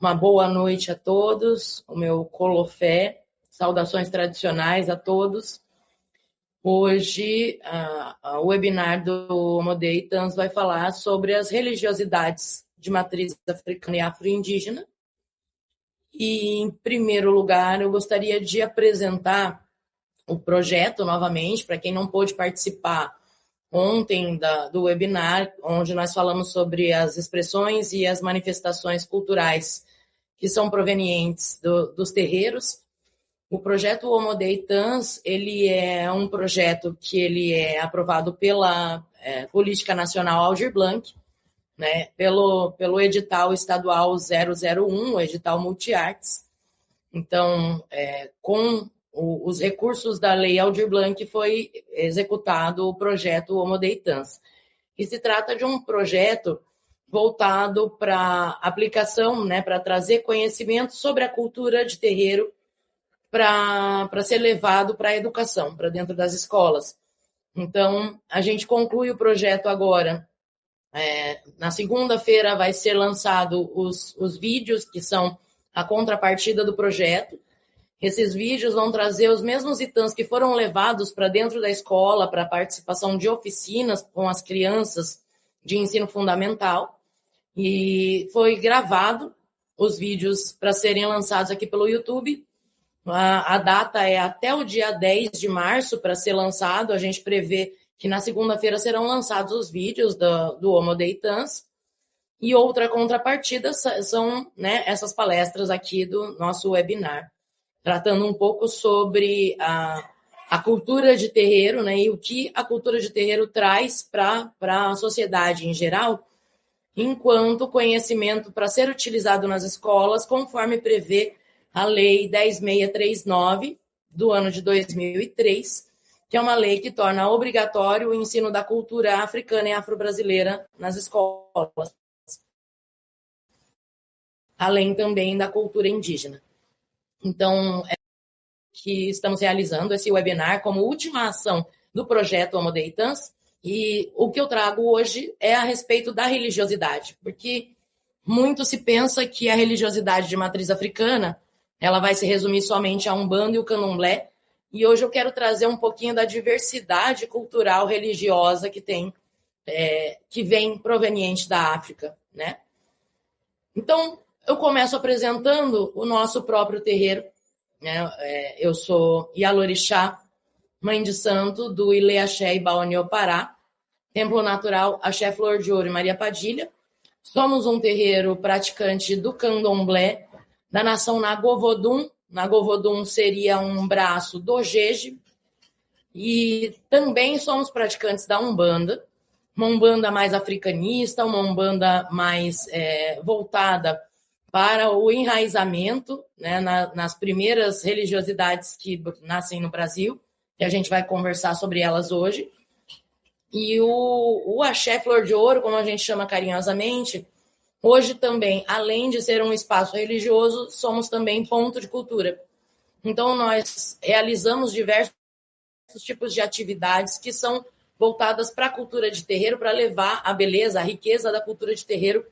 Uma boa noite a todos, o meu Colofé, saudações tradicionais a todos. Hoje, o webinar do Homo Deitans vai falar sobre as religiosidades de matriz africana e afro-indígena. E, em primeiro lugar, eu gostaria de apresentar o projeto novamente, para quem não pôde participar ontem do webinar, onde nós falamos sobre as expressões e as manifestações culturais que são provenientes dos terreiros. O projeto Homo Deitans, ele é um projeto que ele é aprovado pela Política Nacional Aldir Blanc, né, pelo edital estadual 001, o edital Multiartes. Então, com os recursos da Lei Aldir Blanc, foi executado o projeto Homo Deitans. E se trata de um projeto voltado para aplicação, né, para trazer conhecimento sobre a cultura de terreiro para ser levado para a educação, para dentro das escolas. Então, a gente conclui o projeto agora. Na segunda-feira vai ser lançado os vídeos, que são a contrapartida do projeto. Esses vídeos vão trazer os mesmos itãs que foram levados para dentro da escola, para participação de oficinas com as crianças de ensino fundamental. E foi gravado os vídeos para serem lançados aqui pelo YouTube. A data é até o dia 10 de março para ser lançado. A gente prevê que na segunda-feira serão lançados os vídeos do Homo Deitans. E outra contrapartida são, né, essas palestras aqui do nosso webinar, tratando um pouco sobre a cultura de terreiro, né, e o que a cultura de terreiro traz para a sociedade em geral, enquanto conhecimento para ser utilizado nas escolas, conforme prevê a Lei 10.639, do ano de 2003, que é uma lei que torna obrigatório o ensino da cultura africana e afro-brasileira nas escolas, além também da cultura indígena. Então, que estamos realizando esse webinar como última ação do projeto Homo Deitans, e o que eu trago hoje é a respeito da religiosidade, porque muito se pensa que a religiosidade de matriz africana ela vai se resumir somente a Umbanda e o Candomblé, e hoje eu quero trazer um pouquinho da diversidade cultural religiosa que tem, que vem proveniente da África, né? Então, eu começo apresentando o nosso próprio terreiro, né? Eu sou Yalorixá, mãe de santo do Ilê Axé e Baonio Pará, Templo Natural Axé Flor de Ouro e Maria Padilha. Somos um terreiro praticante do Candomblé, da nação Nagovodum. Nagovodum seria um braço do Jeje. E também somos praticantes da Umbanda, uma Umbanda mais africanista, uma Umbanda mais voltada para o enraizamento, né, nas primeiras religiosidades que nascem no Brasil, que a gente vai conversar sobre elas hoje. E o Axé Flor de Ouro, como a gente chama carinhosamente, hoje também, além de ser um espaço religioso, somos também ponto de cultura. Então, nós realizamos diversos tipos de atividades que são voltadas para a cultura de terreiro, para levar a beleza, a riqueza da cultura de terreiro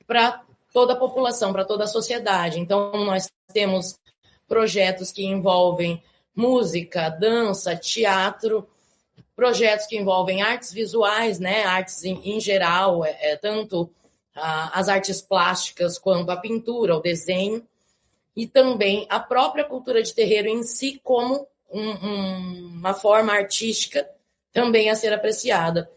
para toda a população, para toda a sociedade. Então, nós temos projetos que envolvem música, dança, teatro, projetos que envolvem artes visuais, né, artes em geral, tanto as artes plásticas quanto a pintura, o desenho, e também a própria cultura de terreiro em si como uma forma artística também a ser apreciada.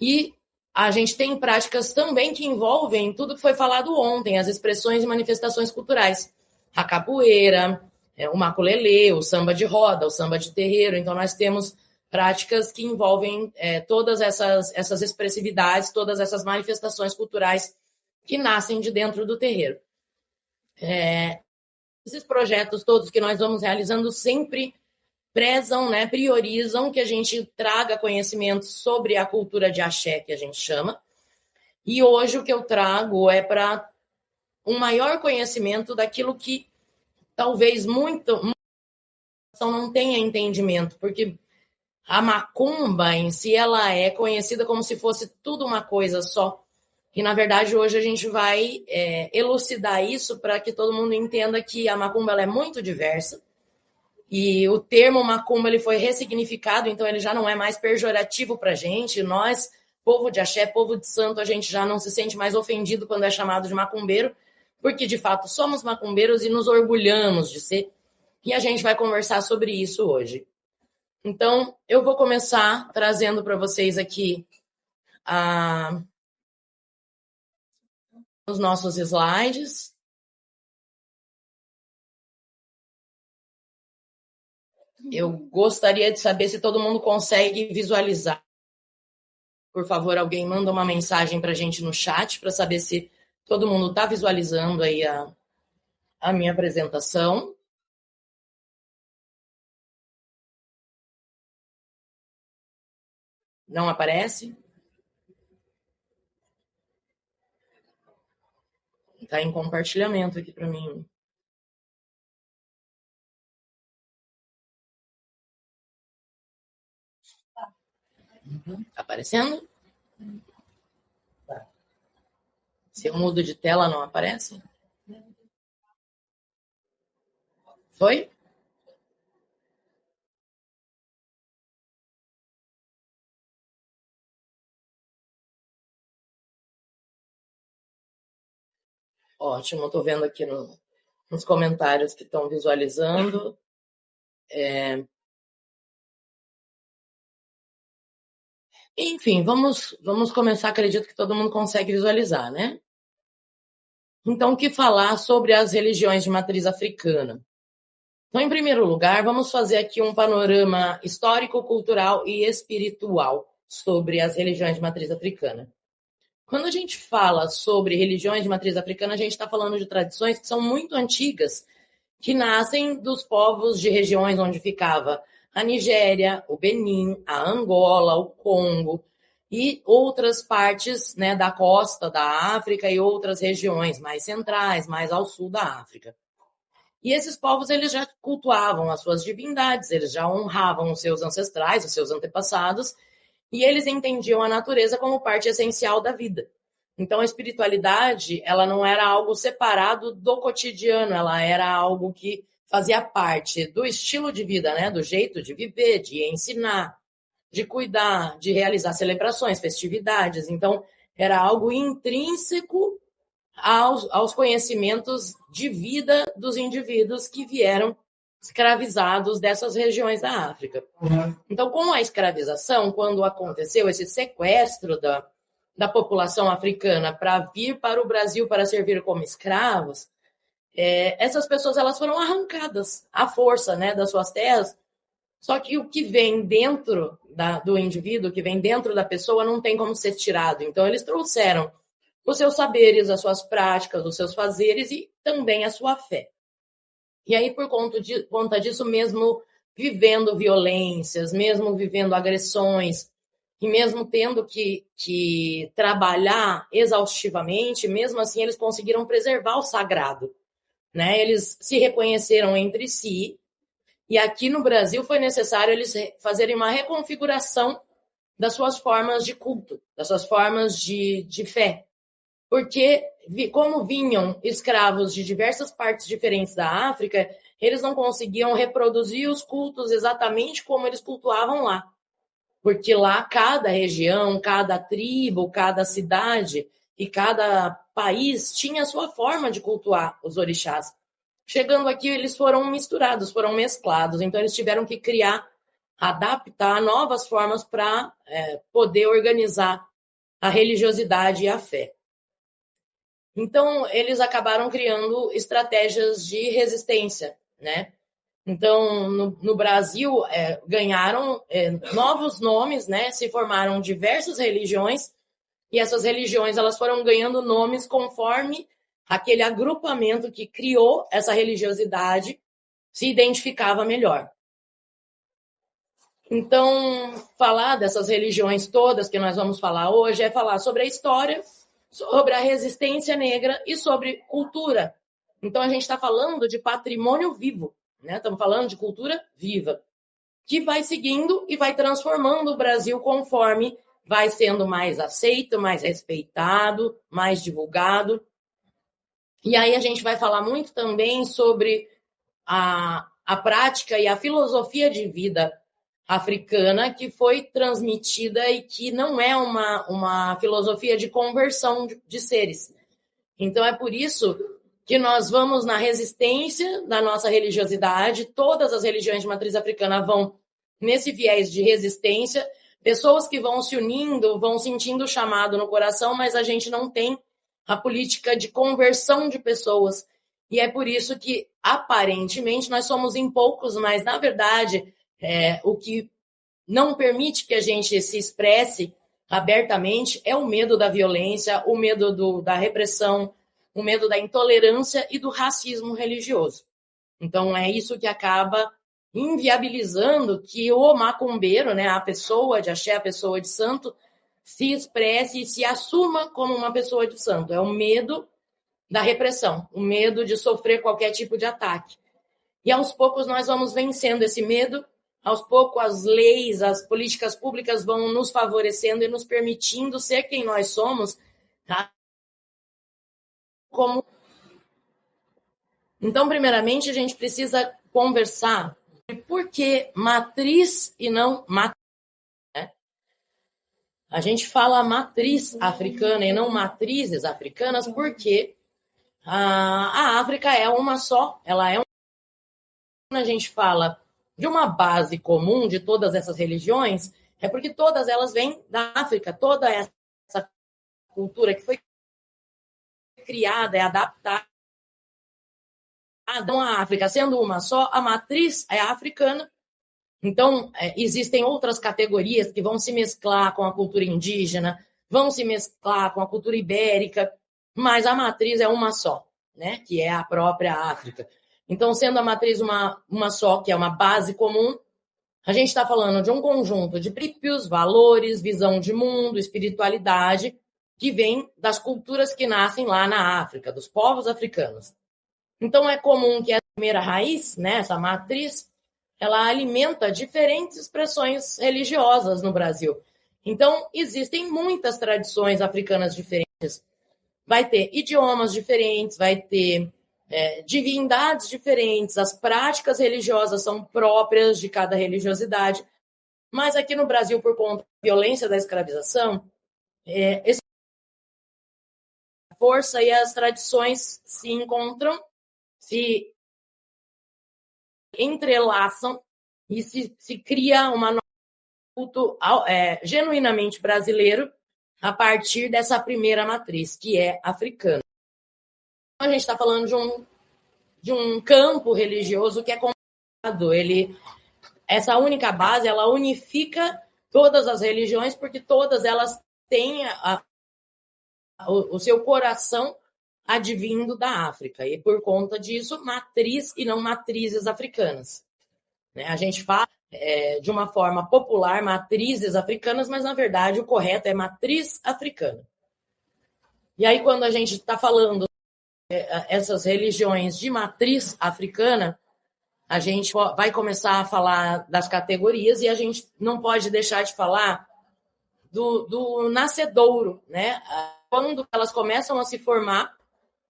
E a gente tem práticas também que envolvem tudo que foi falado ontem, as expressões e manifestações culturais. A capoeira, o maculelê, o samba de roda, o samba de terreiro. Então, nós temos práticas que envolvem todas essas expressividades, todas essas manifestações culturais que nascem de dentro do terreiro. Esses projetos todos que nós vamos realizando sempre prezam, né, priorizam que a gente traga conhecimento sobre a cultura de axé, que a gente chama. E hoje o que eu trago é para um maior conhecimento daquilo que talvez muita não tenha entendimento, porque a macumba em si ela é conhecida como se fosse tudo uma coisa só. E, na verdade, hoje a gente vai elucidar isso para que todo mundo entenda que a macumba ela é muito diversa. E o termo macumba ele foi ressignificado, então ele já não é mais pejorativo para a gente. Nós, povo de axé, povo de santo, a gente já não se sente mais ofendido quando é chamado de macumbeiro, porque de fato somos macumbeiros e nos orgulhamos de ser. E a gente vai conversar sobre isso hoje. Então, eu vou começar trazendo para vocês aqui os nossos slides. Eu gostaria de saber se todo mundo consegue visualizar. Por favor, alguém manda uma mensagem para a gente no chat para saber se todo mundo está visualizando aí a minha apresentação. Não aparece? Está em compartilhamento aqui para mim. Está aparecendo? Tá. Se eu mudo de tela, não aparece? Foi? Ótimo, estou vendo aqui nos comentários que estão visualizando. Enfim, vamos começar. Acredito que todo mundo consegue visualizar, né? Então, o que falar sobre as religiões de matriz africana? Então, em primeiro lugar, vamos fazer aqui um panorama histórico, cultural e espiritual sobre as religiões de matriz africana. Quando a gente fala sobre religiões de matriz africana, a gente está falando de tradições que são muito antigas, que nascem dos povos de regiões onde ficava a Nigéria, o Benin, a Angola, o Congo e outras partes, né, da costa da África e outras regiões mais centrais, mais ao sul da África. E esses povos eles já cultuavam as suas divindades, eles já honravam os seus ancestrais, os seus antepassados, e eles entendiam a natureza como parte essencial da vida. Então, a espiritualidade, ela não era algo separado do cotidiano, ela era algo que fazia parte do estilo de vida, né? Do jeito de viver, de ensinar, de cuidar, de realizar celebrações, festividades. Então, era algo intrínseco aos conhecimentos de vida dos indivíduos que vieram escravizados dessas regiões da África. Então, com a escravização, quando aconteceu esse sequestro da população africana para vir para o Brasil para servir como escravos, essas pessoas elas foram arrancadas à força, né, das suas terras. Só que o que vem dentro do indivíduo, o que vem dentro da pessoa, não tem como ser tirado. Então, eles trouxeram os seus saberes, as suas práticas, os seus fazeres e também a sua fé. E aí, por conta disso, mesmo vivendo violências, mesmo vivendo agressões, e mesmo tendo que trabalhar exaustivamente, mesmo assim eles conseguiram preservar o sagrado, né? Eles se reconheceram entre si, e aqui no Brasil foi necessário eles fazerem uma reconfiguração das suas formas de culto, das suas formas de fé. Porque, como vinham escravos de diversas partes diferentes da África, eles não conseguiam reproduzir os cultos exatamente como eles cultuavam lá. Porque lá cada região, cada tribo, cada cidade e cada país tinha a sua forma de cultuar os orixás. Chegando aqui, eles foram misturados, foram mesclados. Então, eles tiveram que criar, adaptar novas formas para poder organizar a religiosidade e a fé. Então, eles acabaram criando estratégias de resistência, né? Então, no Brasil, ganharam novos nomes, né? Se formaram diversas religiões, e essas religiões elas foram ganhando nomes conforme aquele agrupamento que criou essa religiosidade se identificava melhor. Então, falar dessas religiões todas que nós vamos falar hoje é falar sobre a história, sobre a resistência negra e sobre cultura. Então, a gente está falando de patrimônio vivo, né? Estamos falando de cultura viva, que vai seguindo e vai transformando o Brasil conforme vai sendo mais aceito, mais respeitado, mais divulgado. E aí a gente vai falar muito também sobre a prática e a filosofia de vida africana que foi transmitida e que não é uma filosofia de conversão de seres. Então é por isso que nós vamos na resistência da nossa religiosidade, todas as religiões de matriz africana vão nesse viés de resistência, pessoas que vão se unindo, vão sentindo o chamado no coração, mas a gente não tem a política de conversão de pessoas. E é por isso que, aparentemente, nós somos em poucos, mas, na verdade, o que não permite que a gente se expresse abertamente é o medo da violência, o medo da repressão, o medo da intolerância e do racismo religioso. Então, é isso que acaba inviabilizando que o macumbeiro, né, a pessoa de axé, a pessoa de santo, se expresse e se assuma como uma pessoa de santo. É o medo da repressão, o medo de sofrer qualquer tipo de ataque. E aos poucos nós vamos vencendo esse medo, aos poucos as leis, as políticas públicas vão nos favorecendo e nos permitindo ser quem nós somos, tá? Então, primeiramente, a gente precisa conversar por que matriz e não matriz. Né? A gente fala matriz africana e não matrizes africanas porque a África é uma só, ela é uma. Quando a gente fala de uma base comum de todas essas religiões, é porque todas elas vêm da África, toda essa cultura que foi criada, é adaptada à África, sendo uma só, a matriz é africana. Então, existem outras categorias que vão se mesclar com a cultura indígena, vão se mesclar com a cultura ibérica, mas a matriz é uma só, né? Que é a própria África. Então, sendo a matriz uma só, que é uma base comum, a gente está falando de um conjunto de princípios, valores, visão de mundo, espiritualidade, que vem das culturas que nascem lá na África, dos povos africanos. Então, é comum que a primeira raiz, né, essa matriz, ela alimenta diferentes expressões religiosas no Brasil. Então, existem muitas tradições africanas diferentes. Vai ter idiomas diferentes, vai ter divindades diferentes, as práticas religiosas são próprias de cada religiosidade. Mas aqui no Brasil, por conta da violência da escravização, essa força e as tradições se encontram, se entrelaçam e se cria uma nova culto genuinamente brasileiro a partir dessa primeira matriz, que é africana. A gente está falando de um campo religioso que é complicado. Essa única base, ela unifica todas as religiões, porque todas elas têm o seu coração advindo da África. E, por conta disso, matriz e não matrizes africanas. A gente fala de uma forma popular matrizes africanas, mas, na verdade, o correto é matriz africana. E aí, quando a gente está falando essas religiões de matriz africana, a gente vai começar a falar das categorias e a gente não pode deixar de falar do nascedouro, né? Quando elas começam a se formar,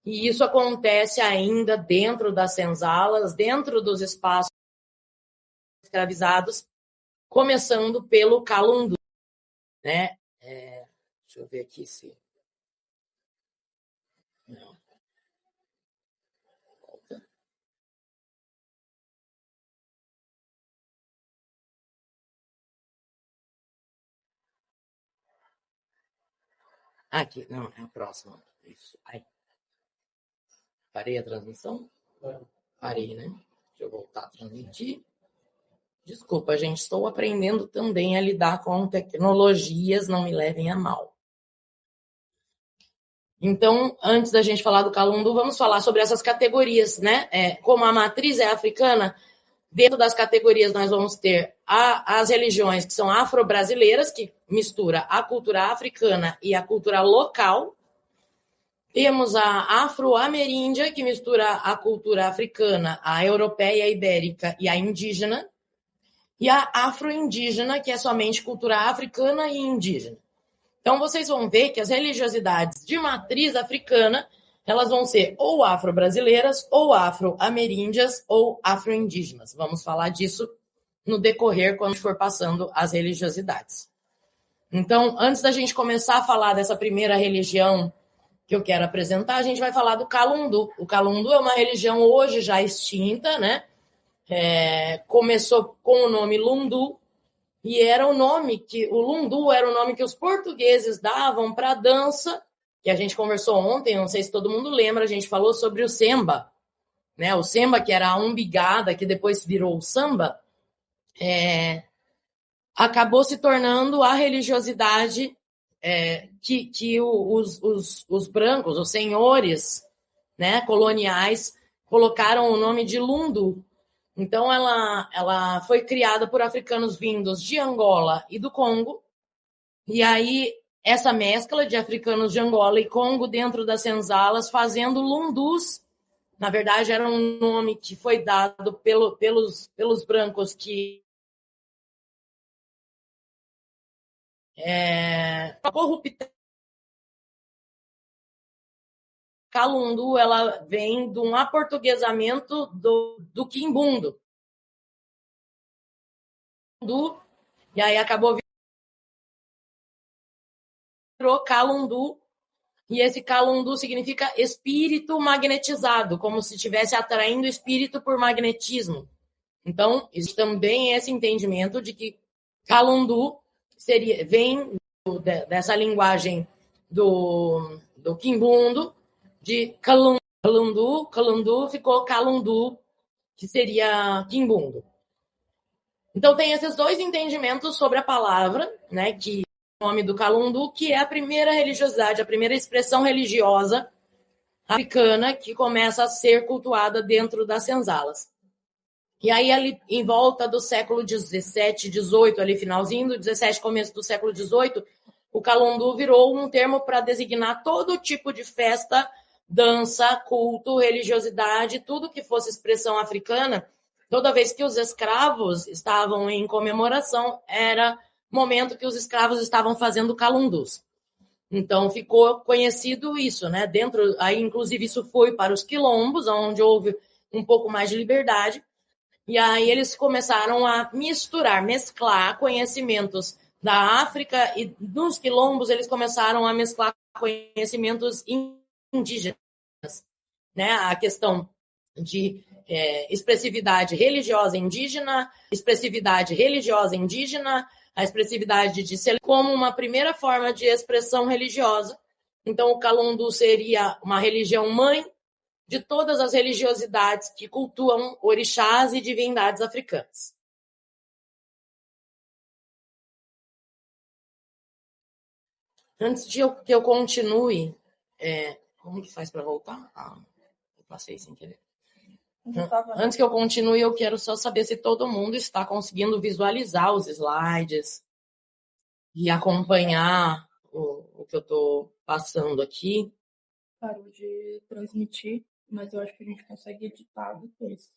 e isso acontece ainda dentro das senzalas, dentro dos espaços escravizados, começando pelo calundu, né? Deixa eu ver aqui se... Não. Aqui, não, é a próxima. Isso. Aí. Parei a transmissão? Parei, né? Deixa eu voltar a transmitir. Desculpa, gente, estou aprendendo também a lidar com tecnologias, não me levem a mal. Então, antes da gente falar do calundu, vamos falar sobre essas categorias, né? Como a matriz é africana, dentro das categorias nós vamos ter as religiões que são afro-brasileiras, que mistura a cultura africana e a cultura local. Temos a afro-ameríndia, que mistura a cultura africana, a europeia, a ibérica e a indígena. E a afro-indígena, que é somente cultura africana e indígena. Então, vocês vão ver que as religiosidades de matriz africana, elas vão ser ou afro-brasileiras, ou afro-ameríndias, ou afro-indígenas. Vamos falar disso no decorrer, quando for passando as religiosidades. Então, antes da gente começar a falar dessa primeira religião que eu quero apresentar, a gente vai falar do Kalundu. O Kalundu é uma religião hoje já extinta, né? Começou com o nome Lundu, e era o nome que o Lundu era o nome que os portugueses davam para a dança, que a gente conversou ontem, não sei se todo mundo lembra, a gente falou sobre o semba, né? O semba, que era a umbigada, que depois virou o samba, acabou se tornando a religiosidade que os brancos, os senhores, né, coloniais, colocaram o nome de Lundu. Então, ela foi criada por africanos vindos de Angola e do Congo. E aí, essa mescla de africanos de Angola e Congo dentro das senzalas, fazendo lundus. Na verdade, era um nome que foi dado pelos brancos que... A corruptela Kalundu, ela vem de um aportuguesamento do quimbundo. E aí acabou virou Kalundu, e esse Kalundu significa espírito magnetizado, como se estivesse atraindo espírito por magnetismo. Então, existe também esse entendimento de que Kalundu vem dessa linguagem do quimbundo, de Kalundu ficou Kalundu, que seria quimbundo. Então, tem esses dois entendimentos sobre a palavra, né, que é o nome do Kalundu, que é a primeira religiosidade, a primeira expressão religiosa africana que começa a ser cultuada dentro das senzalas. E aí, ali, em volta do século XVII, XVIII, ali finalzinho do XVII, começo do século XVIII, o Kalundu virou um termo para designar todo tipo de festa, dança, culto, religiosidade, tudo que fosse expressão africana. Toda vez que os escravos estavam em comemoração, era momento que os escravos estavam fazendo calundus. Então, ficou conhecido isso, né? Aí, inclusive, isso foi para os quilombos, onde houve um pouco mais de liberdade. E aí eles começaram a mesclar conhecimentos da África, e nos quilombos eles começaram a mesclar conhecimentos indígenas, né? A questão de expressividade religiosa indígena, a expressividade de ser como uma primeira forma de expressão religiosa. Então, o Kalundu seria uma religião mãe de todas as religiosidades que cultuam orixás e divindades africanas. Antes de que eu continue, como que faz para voltar? Eu passei sem querer. Antes que eu continue, eu quero só saber se todo mundo está conseguindo visualizar os slides e acompanhar o que eu estou passando aqui. Parou de transmitir, mas eu acho que a gente consegue editar depois.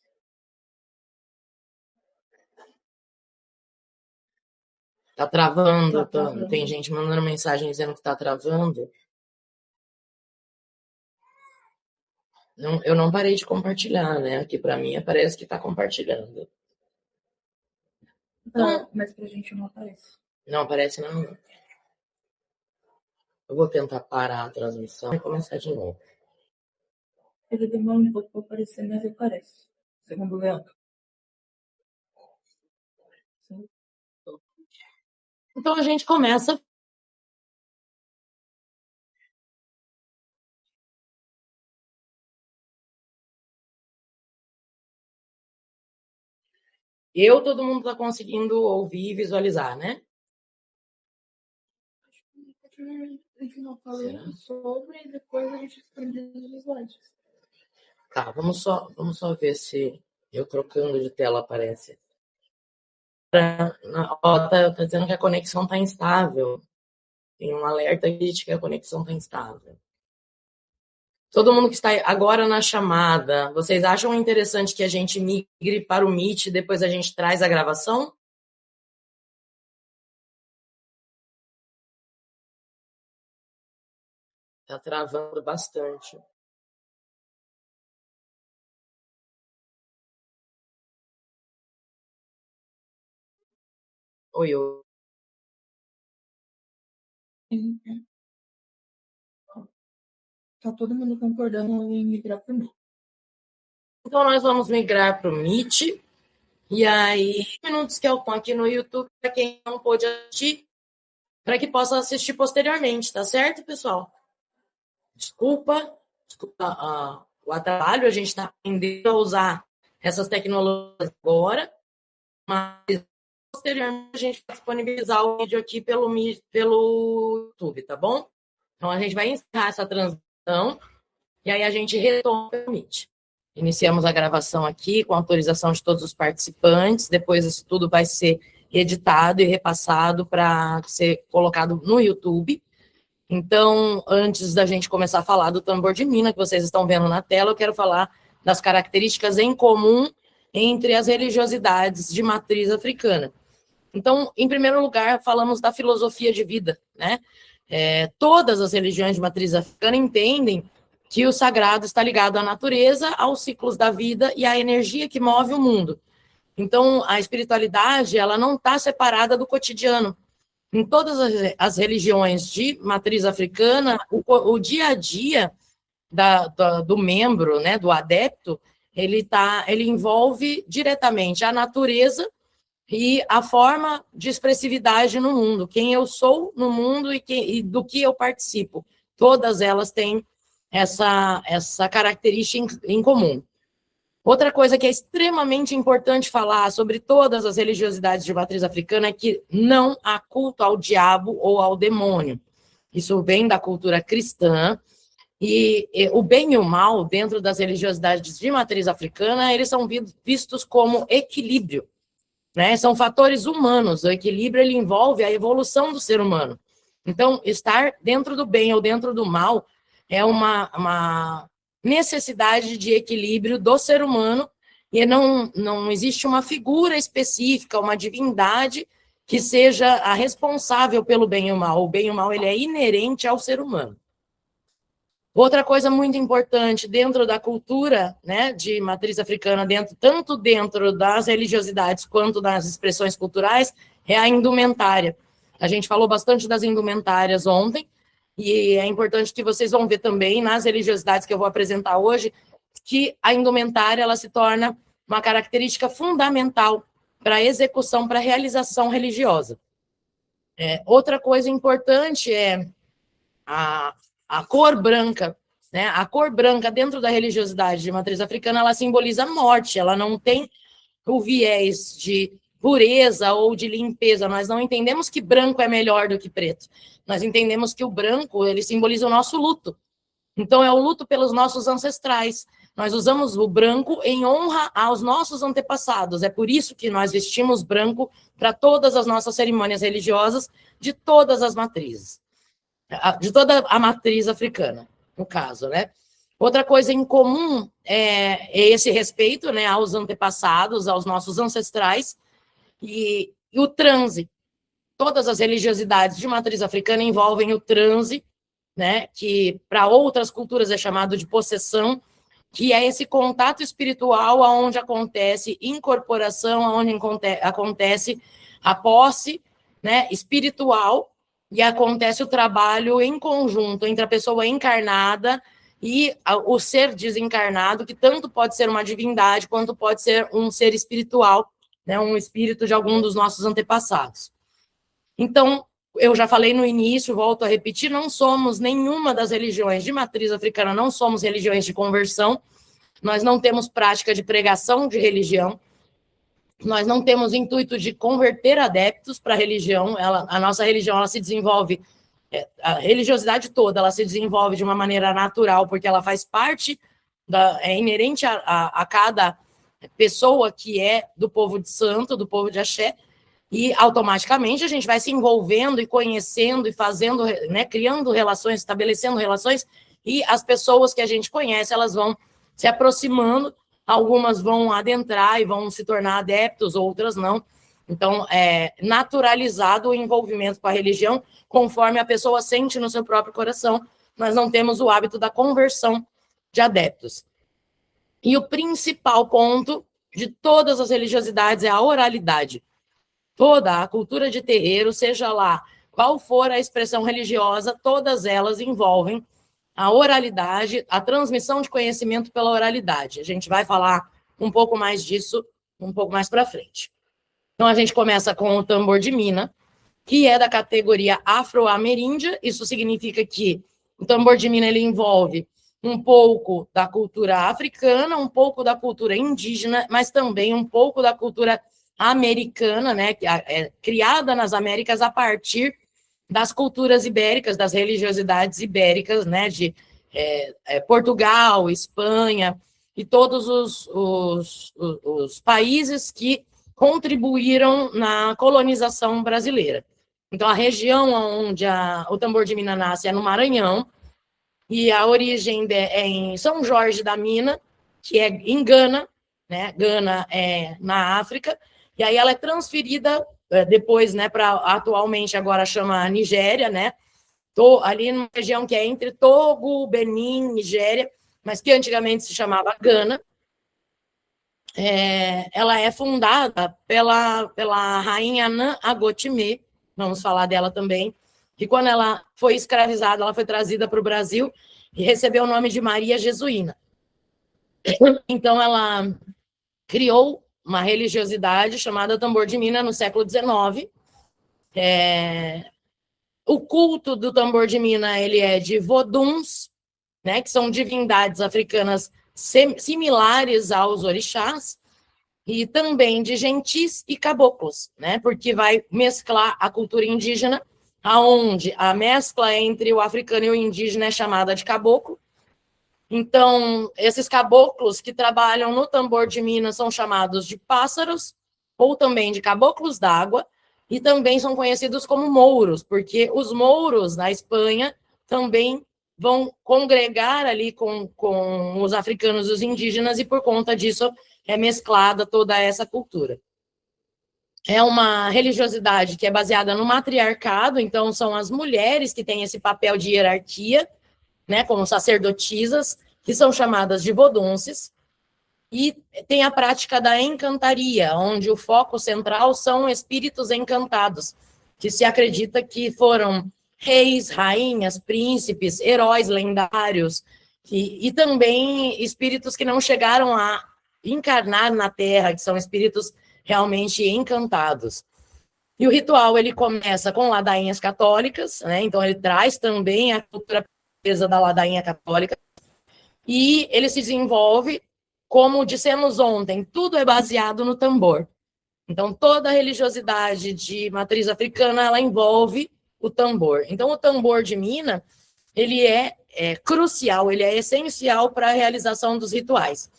Tá travando, tem gente mandando mensagem dizendo que tá travando. Não, eu não parei de compartilhar, né? Aqui para mim parece que tá compartilhando. Então, mas pra gente não aparece. Não aparece não. Eu vou tentar parar a transmissão e começar de novo. Ele demora um pouco para aparecer, mas aparece. Segundo o Leandro. Então a gente começa. Todo mundo está conseguindo ouvir e visualizar, né? A gente não falou sobre e depois a gente aprende os slides. Tá, vamos só ver se eu trocando de tela aparece. Tá dizendo que a conexão está instável. Tem um alerta aqui de que a conexão está instável. Todo mundo que está agora na chamada, vocês acham interessante que a gente migre para o Meet e depois a gente traz a gravação? Tá travando bastante. Oi, oi. Tá todo mundo concordando em migrar pro Meet. Então, nós vamos migrar para o Meet. E aí, minutos que eu ponho aqui no YouTube para quem não pôde assistir, para que possa assistir posteriormente, tá certo, pessoal? Desculpa o atrapalho, a gente está aprendendo a usar essas tecnologias agora, mas posteriormente a gente vai disponibilizar o vídeo aqui pelo YouTube, tá bom? Então a gente vai encerrar essa transmissão e aí a gente retoma o Meet. Iniciamos a gravação aqui com autorização de todos os participantes, depois isso tudo vai ser editado e repassado para ser colocado no YouTube. Então, antes da gente começar a falar do tambor de mina, que vocês estão vendo na tela, eu quero falar das características em comum entre as religiosidades de matriz africana. Então, em primeiro lugar, falamos da filosofia de vida, né? Todas as religiões de matriz africana entendem que o sagrado está ligado à natureza, aos ciclos da vida e à energia que move o mundo. Então, a espiritualidade, ela não está separada do cotidiano. Em todas as religiões de matriz africana, o dia a dia do membro, né, do adepto, ele envolve diretamente a natureza e a forma de expressividade no mundo, quem eu sou no mundo e do que eu participo. Todas elas têm essa característica em comum. Outra coisa que é extremamente importante falar sobre todas as religiosidades de matriz africana é que não há culto ao diabo ou ao demônio. Isso vem da cultura cristã, e o bem e o mal, dentro das religiosidades de matriz africana, eles são vistos como equilíbrio, né? São fatores humanos. O equilíbrio, ele envolve a evolução do ser humano. Então, estar dentro do bem ou dentro do mal é uma necessidade de equilíbrio do ser humano, e não existe uma figura específica, uma divindade que seja a responsável pelo bem e o mal. O bem e o mal, ele é inerente ao ser humano. Outra coisa muito importante dentro da cultura, né, de matriz africana, tanto dentro das religiosidades quanto das expressões culturais, é a indumentária. A gente falou bastante das indumentárias ontem, e é importante que vocês vão ver também nas religiosidades que eu vou apresentar hoje, que a indumentária, ela se torna uma característica fundamental para a execução, para a realização religiosa. Outra coisa importante é a cor branca, né? A cor branca dentro da religiosidade de matriz africana, ela simboliza a morte, ela não tem o viés de pureza ou de limpeza. Nós não entendemos que branco é melhor do que preto. Nós entendemos que o branco, ele simboliza o nosso luto. Então, é o luto pelos nossos ancestrais. Nós usamos o branco em honra aos nossos antepassados. É por isso que nós vestimos branco para todas as nossas cerimônias religiosas de todas as matrizes. De toda a matriz africana, no caso, né? Outra coisa em comum é esse respeito, né, aos antepassados, aos nossos ancestrais, e o transe. Todas as religiosidades de matriz africana envolvem o transe, né, que para outras culturas é chamado de possessão, que é esse contato espiritual onde acontece incorporação, onde acontece a posse, né, espiritual, e acontece o trabalho em conjunto entre a pessoa encarnada e o ser desencarnado, que tanto pode ser uma divindade, quanto pode ser um ser espiritual, né, um espírito de algum dos nossos antepassados. Então, eu já falei no início, volto a repetir, não somos nenhuma das religiões de matriz africana, não somos religiões de conversão, nós não temos prática de pregação de religião, nós não temos intuito de converter adeptos para a religião, a nossa religião, ela se desenvolve, a religiosidade toda, ela se desenvolve de uma maneira natural, porque ela faz parte, é inerente a cada pessoa que é do povo de santo, do povo de axé, e automaticamente a gente vai se envolvendo e conhecendo e fazendo, né, criando relações, estabelecendo relações, e as pessoas que a gente conhece, elas vão se aproximando, algumas vão adentrar e vão se tornar adeptos, outras não. Então, é naturalizado o envolvimento com a religião, conforme a pessoa sente no seu próprio coração, nós não temos o hábito da conversão de adeptos. E o principal ponto de todas as religiosidades é a oralidade. Toda a cultura de terreiro, seja lá qual for a expressão religiosa, todas elas envolvem a oralidade, a transmissão de conhecimento pela oralidade. A gente vai falar um pouco mais disso um pouco mais para frente. Então, a gente começa com o tambor de mina, que é da categoria afro-ameríndia. Isso significa que o tambor de mina ele envolve um pouco da cultura africana, um pouco da cultura indígena, mas também um pouco da cultura americana, né, que é criada nas Américas a partir das culturas ibéricas, das religiosidades ibéricas, né, de Portugal, Espanha e todos os países que contribuíram na colonização brasileira. Então, a região onde o tambor de mina nasce é no Maranhão, e a origem é em São Jorge da Mina, que é em Gana, né? Gana é na África, e aí ela é transferida depois, né, para atualmente agora chama Nigéria, né? Ali numa região que é entre Togo, Benin, Nigéria, mas que antigamente se chamava Gana. Ela é fundada pela rainha Nan Agotime, vamos falar dela também, que quando ela foi escravizada, ela foi trazida para o Brasil e recebeu o nome de Maria Jesuína. Então, ela criou uma religiosidade chamada tambor de mina no século XIX. O culto do tambor de mina ele é de voduns, né, que são divindades africanas similares aos orixás, e também de gentis e caboclos, né, porque vai mesclar a cultura indígena, aonde a mescla entre o africano e o indígena é chamada de caboclo. Então, esses caboclos que trabalham no tambor de mina são chamados de pássaros, ou também de caboclos d'água, e também são conhecidos como mouros, porque os mouros na Espanha também vão congregar ali com os africanos e os indígenas, e por conta disso é mesclada toda essa cultura. É uma religiosidade que é baseada no matriarcado, então são as mulheres que têm esse papel de hierarquia, né, como sacerdotisas, que são chamadas de vodunces, e tem a prática da encantaria, onde o foco central são espíritos encantados, que se acredita que foram reis, rainhas, príncipes, heróis lendários, e também espíritos que não chegaram a encarnar na Terra, que são espíritos realmente encantados. E o ritual, ele começa com ladainhas católicas, né? Então ele traz também a cultura da ladainha católica, e ele se desenvolve, como dissemos ontem, tudo é baseado no tambor. Então, toda a religiosidade de matriz africana, ela envolve o tambor. Então, o tambor de mina, ele é crucial, ele é essencial para a realização dos rituais.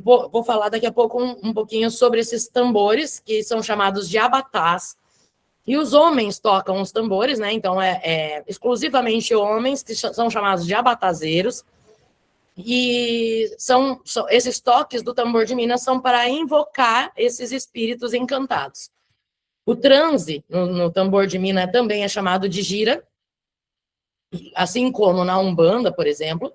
Vou falar daqui a pouco um pouquinho sobre esses tambores, que são chamados de abatás. E os homens tocam os tambores, né? Então, exclusivamente homens, que são chamados de abatazeiros. E esses toques do tambor de mina são para invocar esses espíritos encantados. O transe no tambor de mina também é chamado de gira, assim como na Umbanda, por exemplo.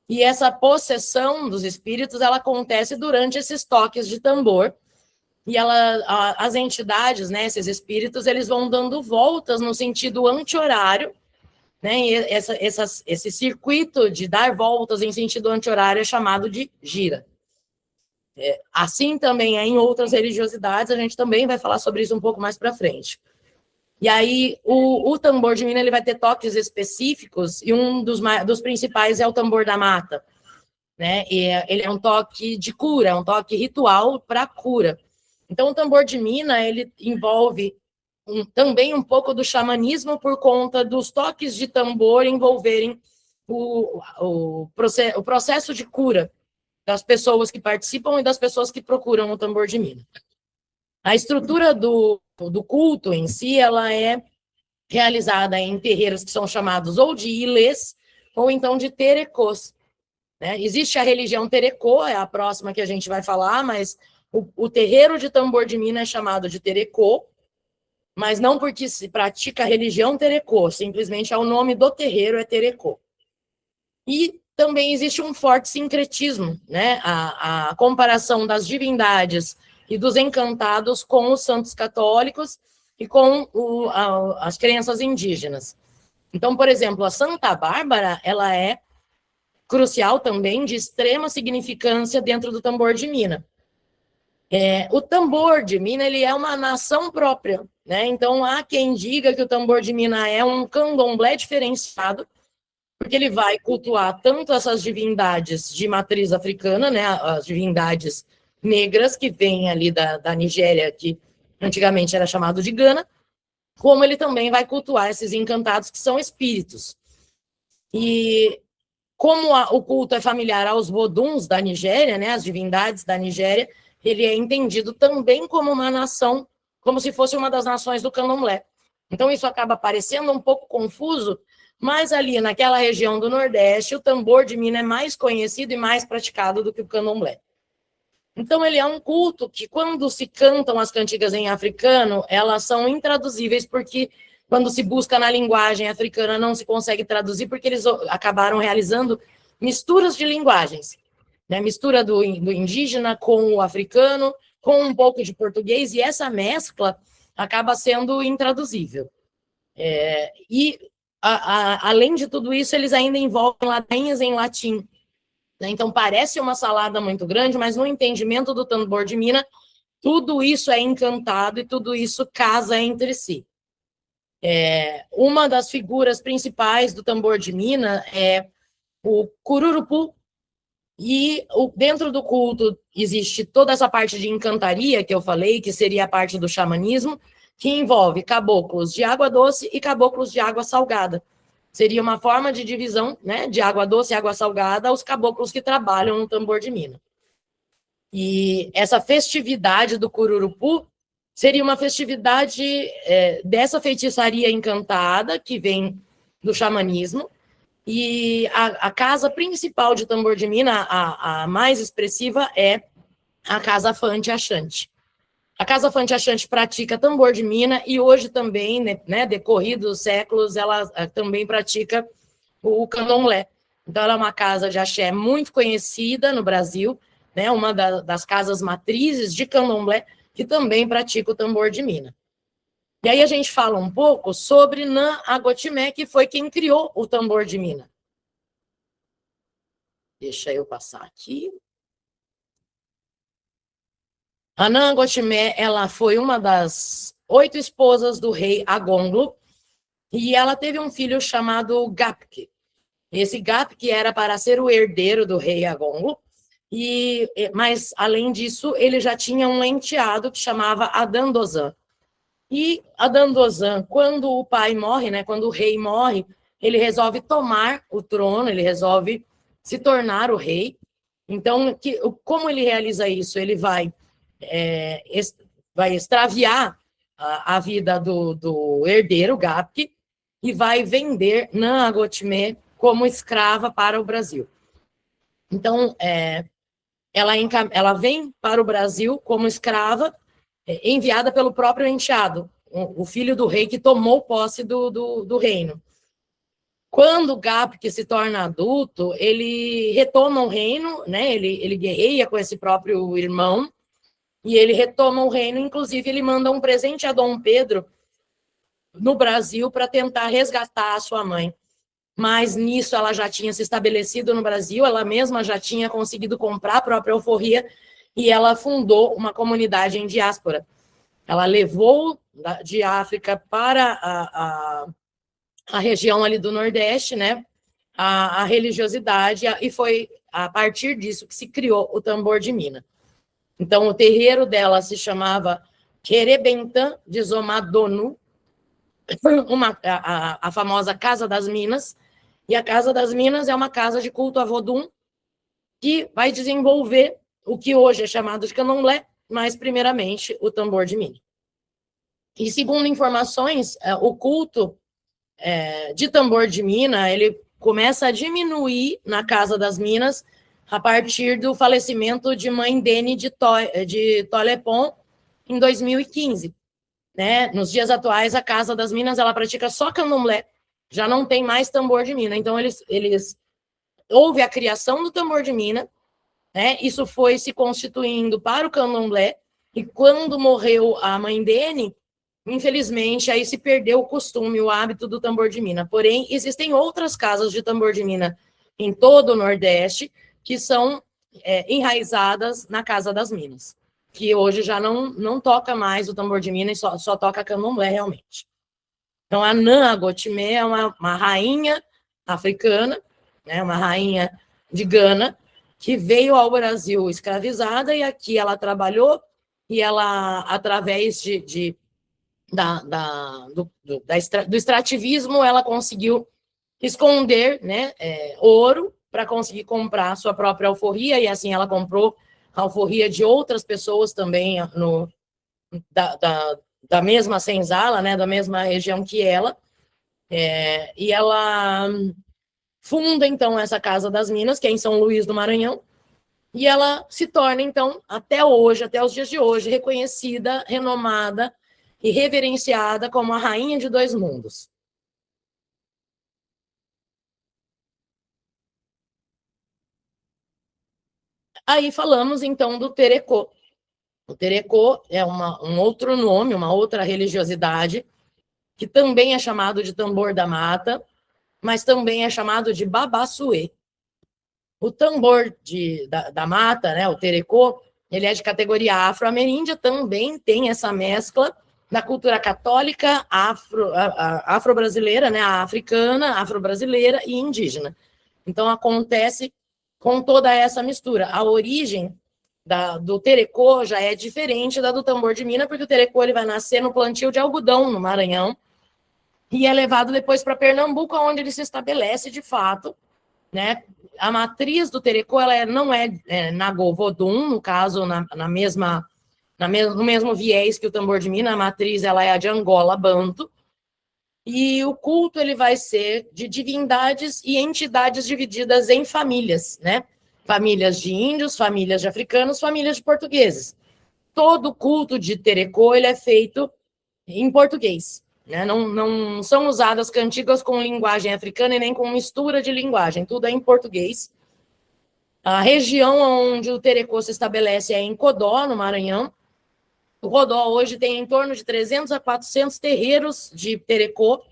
E essa possessão dos espíritos, ela acontece durante esses toques de tambor. E as entidades, né, esses espíritos, eles vão dando voltas no sentido anti-horário, né? E esse circuito de dar voltas em sentido anti-horário é chamado de gira. Assim também é em outras religiosidades, a gente também vai falar sobre isso um pouco mais para frente. E aí, o tambor de mina ele vai ter toques específicos, e um dos principais é o tambor da mata, né? E ele é um toque de cura, é um toque ritual para cura. Então, o tambor de mina, ele envolve também um pouco do xamanismo, por conta dos toques de tambor envolverem o processo de cura das pessoas que participam e das pessoas que procuram o tambor de mina. A estrutura do culto em si, ela é realizada em terreiros que são chamados ou de ilês, ou então de terecôs, né? Existe a religião terecô, é a próxima que a gente vai falar, mas o terreiro de tambor de mina é chamado de terecô, mas não porque se pratica a religião terecô, simplesmente é o nome do terreiro é terecô. E também existe um forte sincretismo, né? A comparação das divindades e dos encantados com os santos católicos e com as crenças indígenas. Então, por exemplo, a Santa Bárbara, ela é crucial também, de extrema significância dentro do tambor de Mina. O tambor de Mina, ele é uma nação própria, né? Então, há quem diga que o tambor de Mina é um candomblé diferenciado, porque ele vai cultuar tanto essas divindades de matriz africana, né, as divindades negras que vêm ali da Nigéria, que antigamente era chamado de Gana, como ele também vai cultuar esses encantados que são espíritos. E como o culto é familiar aos voduns da Nigéria, né, as divindades da Nigéria, ele é entendido também como uma nação, como se fosse uma das nações do candomblé. Então isso acaba parecendo um pouco confuso, mas ali naquela região do Nordeste, o tambor de Mina é mais conhecido e mais praticado do que o candomblé. Então ele é um culto que, quando se cantam as cantigas em africano, elas são intraduzíveis, porque quando se busca na linguagem africana não se consegue traduzir, porque eles acabaram realizando misturas de linguagens, né? Mistura do indígena com o africano, com um pouco de português, e essa mescla acaba sendo intraduzível. E, além de tudo isso, eles ainda envolvem ladainhas em latim, né? Então, parece uma salada muito grande, mas no entendimento do tambor de Mina, tudo isso é encantado e tudo isso casa entre si. Uma das figuras principais do tambor de Mina é o cururupu, e dentro do culto existe toda essa parte de encantaria que eu falei, que seria a parte do xamanismo, que envolve caboclos de água doce e caboclos de água salgada. Seria uma forma de divisão, né, de água doce e água salgada, os caboclos que trabalham no tambor de Mina. E essa festividade do cururupu seria uma festividade dessa feitiçaria encantada, que vem do xamanismo, e a casa principal de tambor de Mina, a mais expressiva, é a Casa Fante Achante. A Casa Fante Achante pratica tambor de Mina e hoje também, né, decorridos os séculos, ela também pratica o candomblé. Então, ela é uma casa de axé muito conhecida no Brasil, né, uma das casas matrizes de candomblé, que também pratica o tambor de Mina. E aí a gente fala um pouco sobre Nã Agotimé, que foi quem criou o tambor de Mina. Deixa eu passar aqui. A Nã Agotimé, ela foi uma das 8 esposas do rei Agonglo, e ela teve um filho chamado Gapke. Esse Gapke era para ser o herdeiro do rei Agonglo, mas, além disso, ele já tinha um enteado que chamava Adandozan. E Adandozan, quando o pai morre, né, quando o rei morre, ele resolve tomar o trono, ele resolve se tornar o rei. Então, como ele realiza isso? Ele vai extraviar a vida do herdeiro, Gapke, e vai vender Nã Agotimé como escrava para o Brasil. Então, ela vem para o Brasil como escrava, enviada pelo próprio enteado, o filho do rei que tomou posse do reino. Quando Gapke se torna adulto, ele retoma o reino, né? Ele guerreia com esse próprio irmão, e ele retoma o reino. Inclusive, ele manda um presente a Dom Pedro no Brasil para tentar resgatar a sua mãe. Mas nisso ela já tinha se estabelecido no Brasil, ela mesma já tinha conseguido comprar a própria alforria, e ela fundou uma comunidade em diáspora. Ela levou de África para a região ali do Nordeste, né, a religiosidade, e foi a partir disso que se criou o tambor de Mina. Então, o terreiro dela se chamava Querebentã de Zomadonu, a famosa Casa das Minas, e a Casa das Minas é uma casa de culto a Vodum, que vai desenvolver o que hoje é chamado de candomblé, mas, primeiramente, o tambor de Mina. E, segundo informações, o culto de tambor de Mina, ele começa a diminuir na Casa das Minas a partir do falecimento de mãe Dene de Tolepon em 2015. Né? Nos dias atuais, a Casa das Minas ela pratica só candomblé, já não tem mais tambor de Mina. Então, eles houve a criação do tambor de mina, né? Isso foi se constituindo para o candomblé, e quando morreu a mãe dele, infelizmente, aí se perdeu o costume, o hábito do tambor de mina. Porém, existem outras casas de tambor de mina em todo o Nordeste que são enraizadas na Casa das Minas, que hoje já não toca mais o tambor de mina e só toca candomblé realmente. Então, a Nã Agotimé é uma rainha africana, né, uma rainha de Gana, que veio ao Brasil escravizada, e aqui ela trabalhou, e ela, através do extrativismo, ela conseguiu esconder, né, ouro para conseguir comprar a sua própria alforria, e assim ela comprou a alforria de outras pessoas também da mesma senzala, né, da mesma região que ela, e ela funda, então, essa Casa das Minas, que é em São Luís do Maranhão, e ela se torna, então, até hoje, até os dias de hoje, reconhecida, renomada e reverenciada como a Rainha de Dois Mundos. Aí falamos, então, do Terecô. O Terecô é um outro nome, uma outra religiosidade, que também é chamado de tambor da mata, mas também é chamado de babassuê. O tambor da mata, né, o terecô, ele é de categoria afro-ameríndia, também tem essa mescla da cultura católica afro-brasileira, né, a africana, afro-brasileira e indígena. Então, acontece com toda essa mistura. A origem do terecô já é diferente da do tambor de mina, porque o terecô ele vai nascer no plantio de algodão, no Maranhão, e é levado depois para Pernambuco, onde ele se estabelece de fato, né? A matriz do terecô ela não é Nagô-Vodun, no caso, no mesmo viés que o tambor de mina, a matriz ela é a de Angola Banto, e o culto ele vai ser de divindades e entidades divididas em famílias, né? Famílias de índios, famílias de africanos, famílias de portugueses. Todo culto de terecô ele é feito em português, né? Não são usadas cantigas com linguagem africana e nem com mistura de linguagem, tudo é em português. A região onde o terecô se estabelece é em Codó, no Maranhão. O Codó hoje tem em torno de 300 a 400 terreiros de terecô,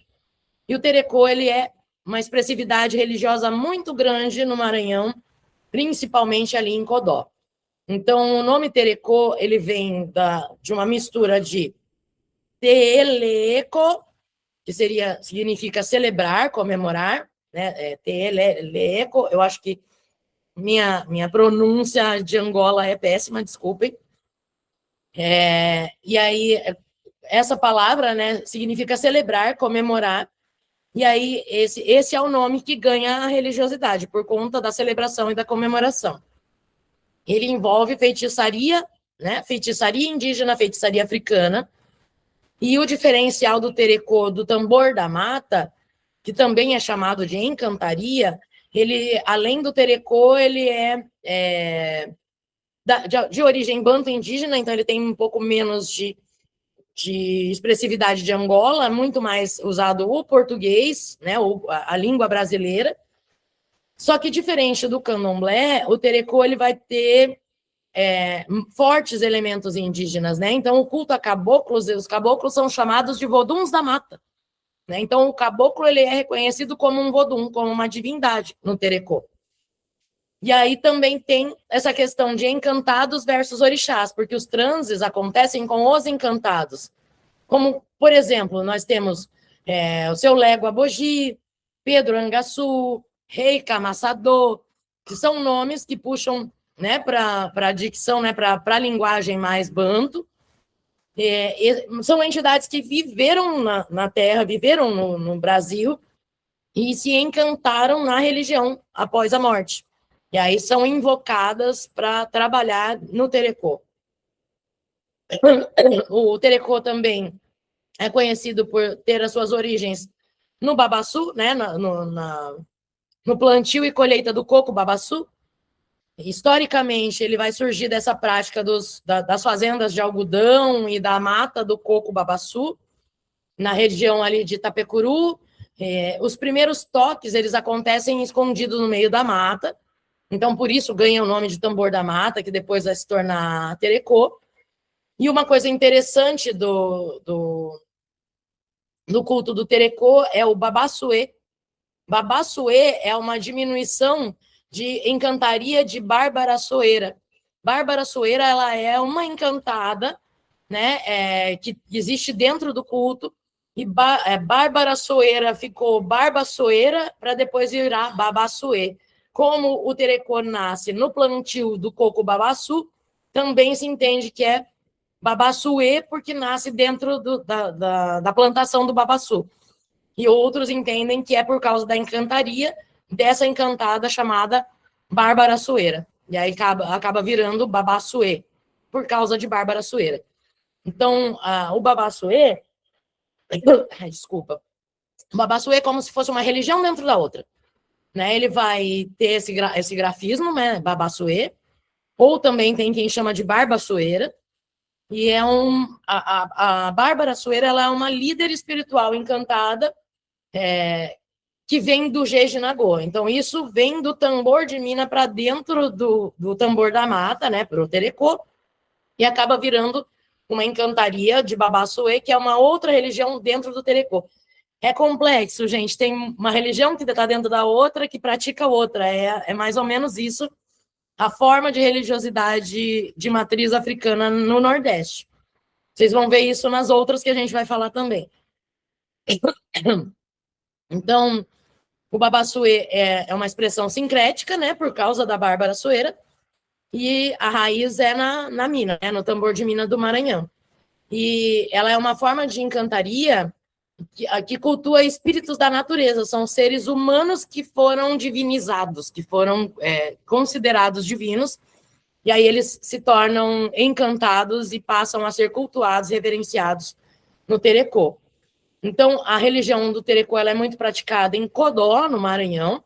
e o terecô ele é uma expressividade religiosa muito grande no Maranhão, principalmente ali em Codó. Então, o nome terecô ele vem de uma mistura de teleco, que significa celebrar, comemorar, né? Teleco, eu acho que minha pronúncia de Angola é péssima, desculpem. E aí, essa palavra, né, significa celebrar, comemorar, e aí esse é o nome que ganha a religiosidade, por conta da celebração e da comemoração. Ele envolve feitiçaria, né, feitiçaria indígena, feitiçaria africana, e o diferencial do terecô, do tambor da mata, que também é chamado de encantaria, ele, além do terecô, ele de origem banto indígena, então ele tem um pouco menos de expressividade de Angola, muito mais usado o português, né, a língua brasileira. Só que, diferente do candomblé, o terecô ele vai ter fortes elementos indígenas, né? Então, o culto a caboclos, os caboclos são chamados de voduns da mata, né? Então, o caboclo ele é reconhecido como um vodum, como uma divindade no terecô. E aí também tem essa questão de encantados versus orixás, porque os transes acontecem com os encantados. Como, por exemplo, nós temos o seu Légua Bogi, Pedro Angaçu, Rei Camassadô, que são nomes que puxam, né, para a dicção, né, para a linguagem mais banto. São entidades que viveram na Terra, viveram no Brasil e se encantaram na religião após a morte. E aí são invocadas para trabalhar no terecô. O terecô também é conhecido por ter as suas origens no babaçu, né, no plantio e colheita do coco babaçu. Historicamente, ele vai surgir dessa prática das fazendas de algodão e da mata do coco babaçu, na região ali de Itapecuru, Os primeiros toques, eles acontecem escondidos no meio da mata, então por isso ganha o nome de tambor da mata, que depois vai se tornar terecô. E uma coisa interessante do culto do terecô é o babassuê. Babassuê é uma diminuição de encantaria de Bárbara Soeira. Bárbara Soeira, ela é uma encantada, né, que existe dentro do culto, e Bárbara Soeira ficou Barba Soeira para depois virar Babassuê. Como o terecô nasce no plantio do coco babaçu, também se entende que é babassuê porque nasce dentro da plantação do babaçu. E outros entendem que é por causa da encantaria dessa encantada chamada Bárbara Soeira. E aí acaba virando babassuê, por causa de Bárbara Soeira. Então, o babassuê, desculpa, o babassuê é como se fosse uma religião dentro da outra. Né? Ele vai ter esse grafismo, né, babassuê, ou também tem quem chama de barbassueira, e a Bárbara Soeira, ela é uma líder espiritual encantada, que vem do Jejinagô. Então, isso vem do tambor de mina para dentro do tambor da mata, né, para o terecô, e acaba virando uma encantaria de babassuê, que é uma outra religião dentro do terecô. É complexo, gente. Tem uma religião que está dentro da outra, que pratica outra. É mais ou menos isso, a forma de religiosidade de matriz africana no Nordeste. Vocês vão ver isso nas outras que a gente vai falar também. Então, o babassuê é uma expressão sincrética, né, por causa da Bárbara Soeira, e a raiz é na mina, né, no tambor de mina do Maranhão. E ela é uma forma de encantaria que cultua espíritos da natureza, são seres humanos que foram divinizados, que foram considerados divinos, e aí eles se tornam encantados e passam a ser cultuados, reverenciados no terecô. Então, a religião do terecô ela é muito praticada em Codó, no Maranhão,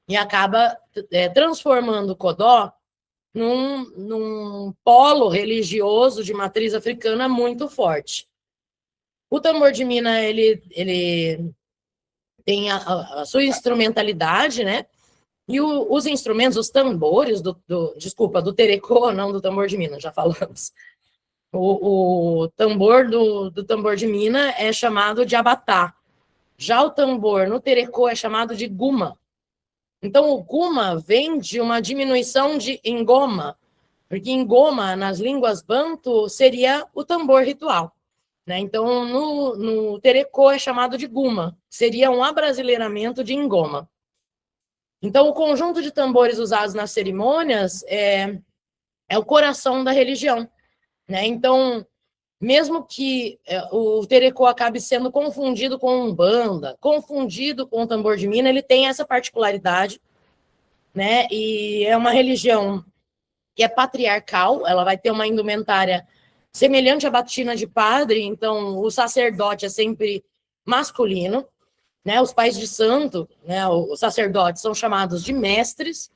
e acaba transformando Codó num polo religioso de matriz africana muito forte. O tambor de mina, ele tem a sua instrumentalidade, né? E os instrumentos, os tambores do terecô, não do tambor de mina, já falamos. O tambor do tambor de mina é chamado de abatá. Já o tambor no terecô é chamado de guma. Então, o guma vem de uma diminuição de engoma, porque engoma, nas línguas banto, seria o tambor ritual. Né? Então, no terecô é chamado de guma, seria um abrasileiramento de engoma. Então, o conjunto de tambores usados nas cerimônias é o coração da religião. Né? Então, mesmo que o terecô acabe sendo confundido com umbanda, confundido com o tambor de mina, ele tem essa particularidade, né? E é uma religião que é patriarcal, ela vai ter uma indumentária semelhante à batina de padre, então o sacerdote é sempre masculino, né? Os pais de santo, né, os sacerdotes são chamados de mestres.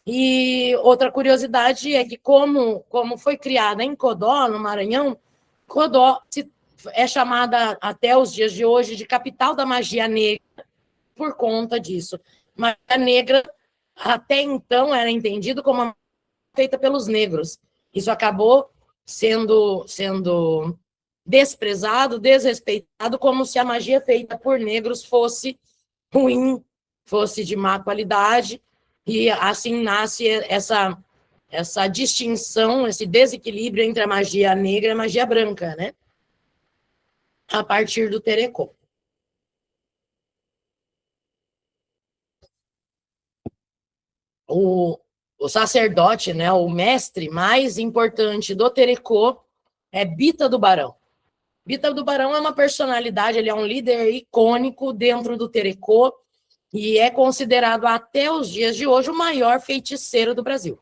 E outra curiosidade é que como foi criada em Codó, no Maranhão, Codó é chamada até os dias de hoje de capital da magia negra por conta disso. Magia negra até então era entendido como uma feita pelos negros. Isso acabou sendo desprezado, desrespeitado, como se a magia feita por negros fosse ruim, fosse de má qualidade, e assim nasce essa distinção, esse desequilíbrio entre a magia negra e a magia branca, né? A partir do terecô. O sacerdote, né, o mestre mais importante do terecô é Bita do Barão. Bita do Barão é uma personalidade, ele é um líder icônico dentro do terecô e é considerado até os dias de hoje o maior feiticeiro do Brasil.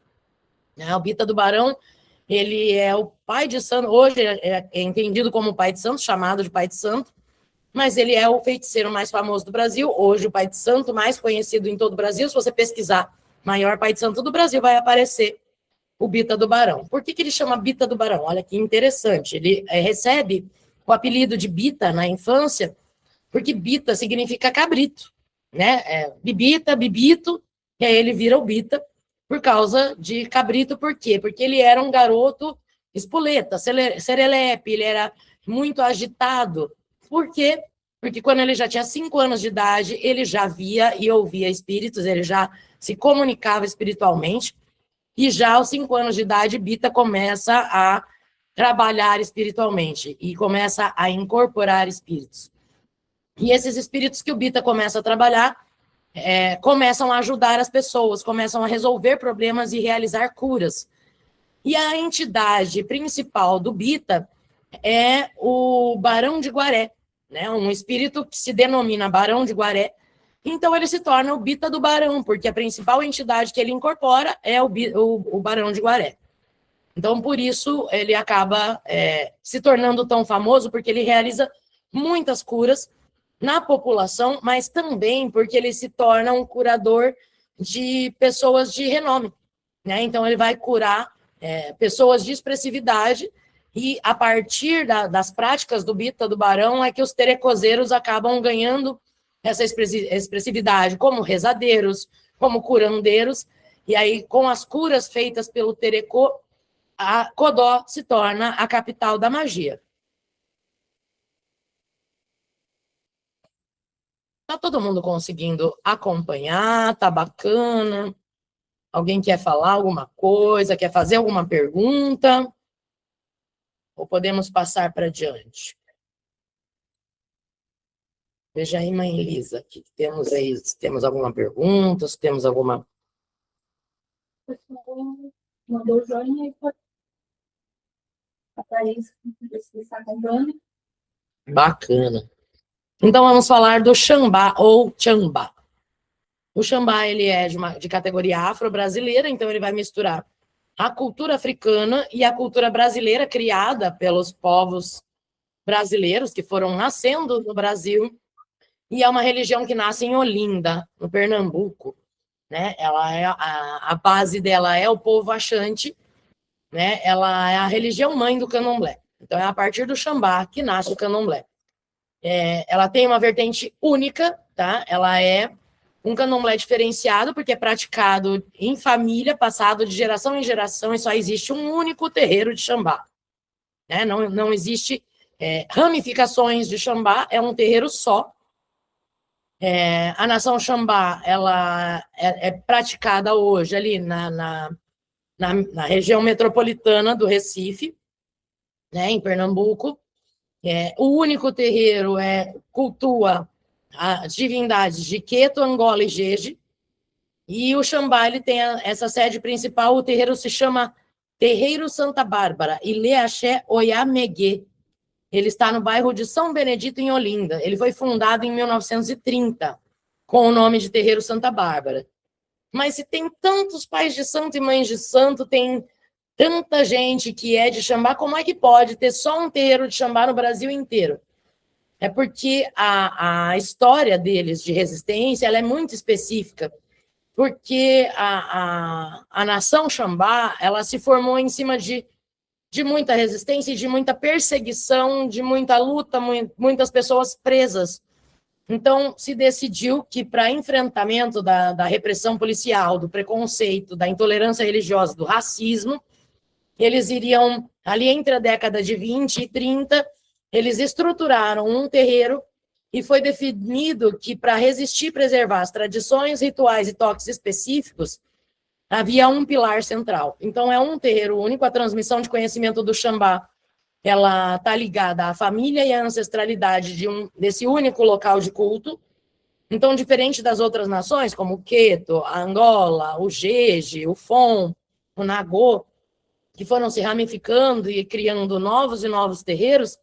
O Bita do Barão, ele é o pai de santo, hoje é entendido como pai de santo, chamado de pai de santo, mas ele é o feiticeiro mais famoso do Brasil, hoje o pai de santo mais conhecido em todo o Brasil. Se você pesquisar maior pai de santo do Brasil, vai aparecer o Bita do Barão. Por que ele chama Bita do Barão? Olha que interessante, ele recebe o apelido de Bita na infância, porque Bita significa cabrito, né? Bibita, bibito, e aí ele vira o Bita por causa de cabrito. Por quê? Porque ele era um garoto espoleta, serelepe, ele era muito agitado. Por quê? Porque quando ele já tinha 5 anos de idade, ele já via e ouvia espíritos, ele já se comunicava espiritualmente, e já aos 5 anos de idade, Bita começa a trabalhar espiritualmente e começa a incorporar espíritos. E esses espíritos que o Bita começa a trabalhar começam a ajudar as pessoas, começam a resolver problemas e realizar curas. E a entidade principal do Bita é o Barão de Guaré, né? Um espírito que se denomina Barão de Guaré. Então ele se torna o Bita do Barão, porque a principal entidade que ele incorpora é o Barão de Guaré. Então, por isso, ele acaba se tornando tão famoso, porque ele realiza muitas curas na população, mas também porque ele se torna um curador de pessoas de renome, né? Então, ele vai curar pessoas de expressividade, e a partir das práticas do Bita do Barão é que os terecozeiros acabam ganhando essa expressividade, como rezadeiros, como curandeiros, e aí, com as curas feitas pelo terecô, a Codó se torna a capital da magia. Tá todo mundo conseguindo acompanhar? Tá bacana? Alguém quer falar alguma coisa? Quer fazer alguma pergunta? Ou podemos passar para diante? Veja aí, mãe Elisa, que temos aí, se temos alguma pergunta, se temos alguma... O pessoal mandou joinha e foi. A Thaís está acompanhando. Bacana. Então, vamos falar do Xambá, ou Chambá. O Xambá, ele é de categoria afro-brasileira, então ele vai misturar a cultura africana e a cultura brasileira, criada pelos povos brasileiros que foram nascendo no Brasil, e é uma religião que nasce em Olinda, no Pernambuco, né? Ela a base dela é o povo Axante, né? Ela é a religião mãe do Candomblé. Então é a partir do Xambá que nasce o Candomblé. Ela tem uma vertente única, tá? Ela é um candomblé diferenciado, porque é praticado em família, passado de geração em geração, e só existe um único terreiro de Xambá, né? Não existe ramificações de Xambá, é um terreiro só. A nação Xambá, ela é praticada hoje ali na região metropolitana do Recife, né, em Pernambuco. O único terreiro cultua as divindades de Queto, Angola e Jeje, e o Xambá ele tem essa sede principal. O terreiro se chama Terreiro Santa Bárbara, Ileaxé Oiameguê. Ele está no bairro de São Benedito, em Olinda. Ele foi fundado em 1930, com o nome de Terreiro Santa Bárbara. Mas se tem tantos pais de santo e mães de santo, tem tanta gente que é de Xambá, como é que pode ter só um terreiro de Xambá no Brasil inteiro? É porque a história deles de resistência ela é muito específica, porque a nação Xambá ela se formou em cima de muita resistência, de muita perseguição, de muita luta, muitas pessoas presas. Então, se decidiu que, para enfrentamento da repressão policial, do preconceito, da intolerância religiosa, do racismo, eles iriam, ali entre a década de 20 e 30, eles estruturaram um terreiro, e foi definido que, para resistir e preservar as tradições, rituais e toques específicos, havia um pilar central. Então, é um terreiro único. A transmissão de conhecimento do Xambá ela está ligada à família e à ancestralidade desse único local de culto. Então, diferente das outras nações, como o Queto, a Angola, o Jeje, o Fon, o Nagô, que foram se ramificando e criando novos e novos terreiros,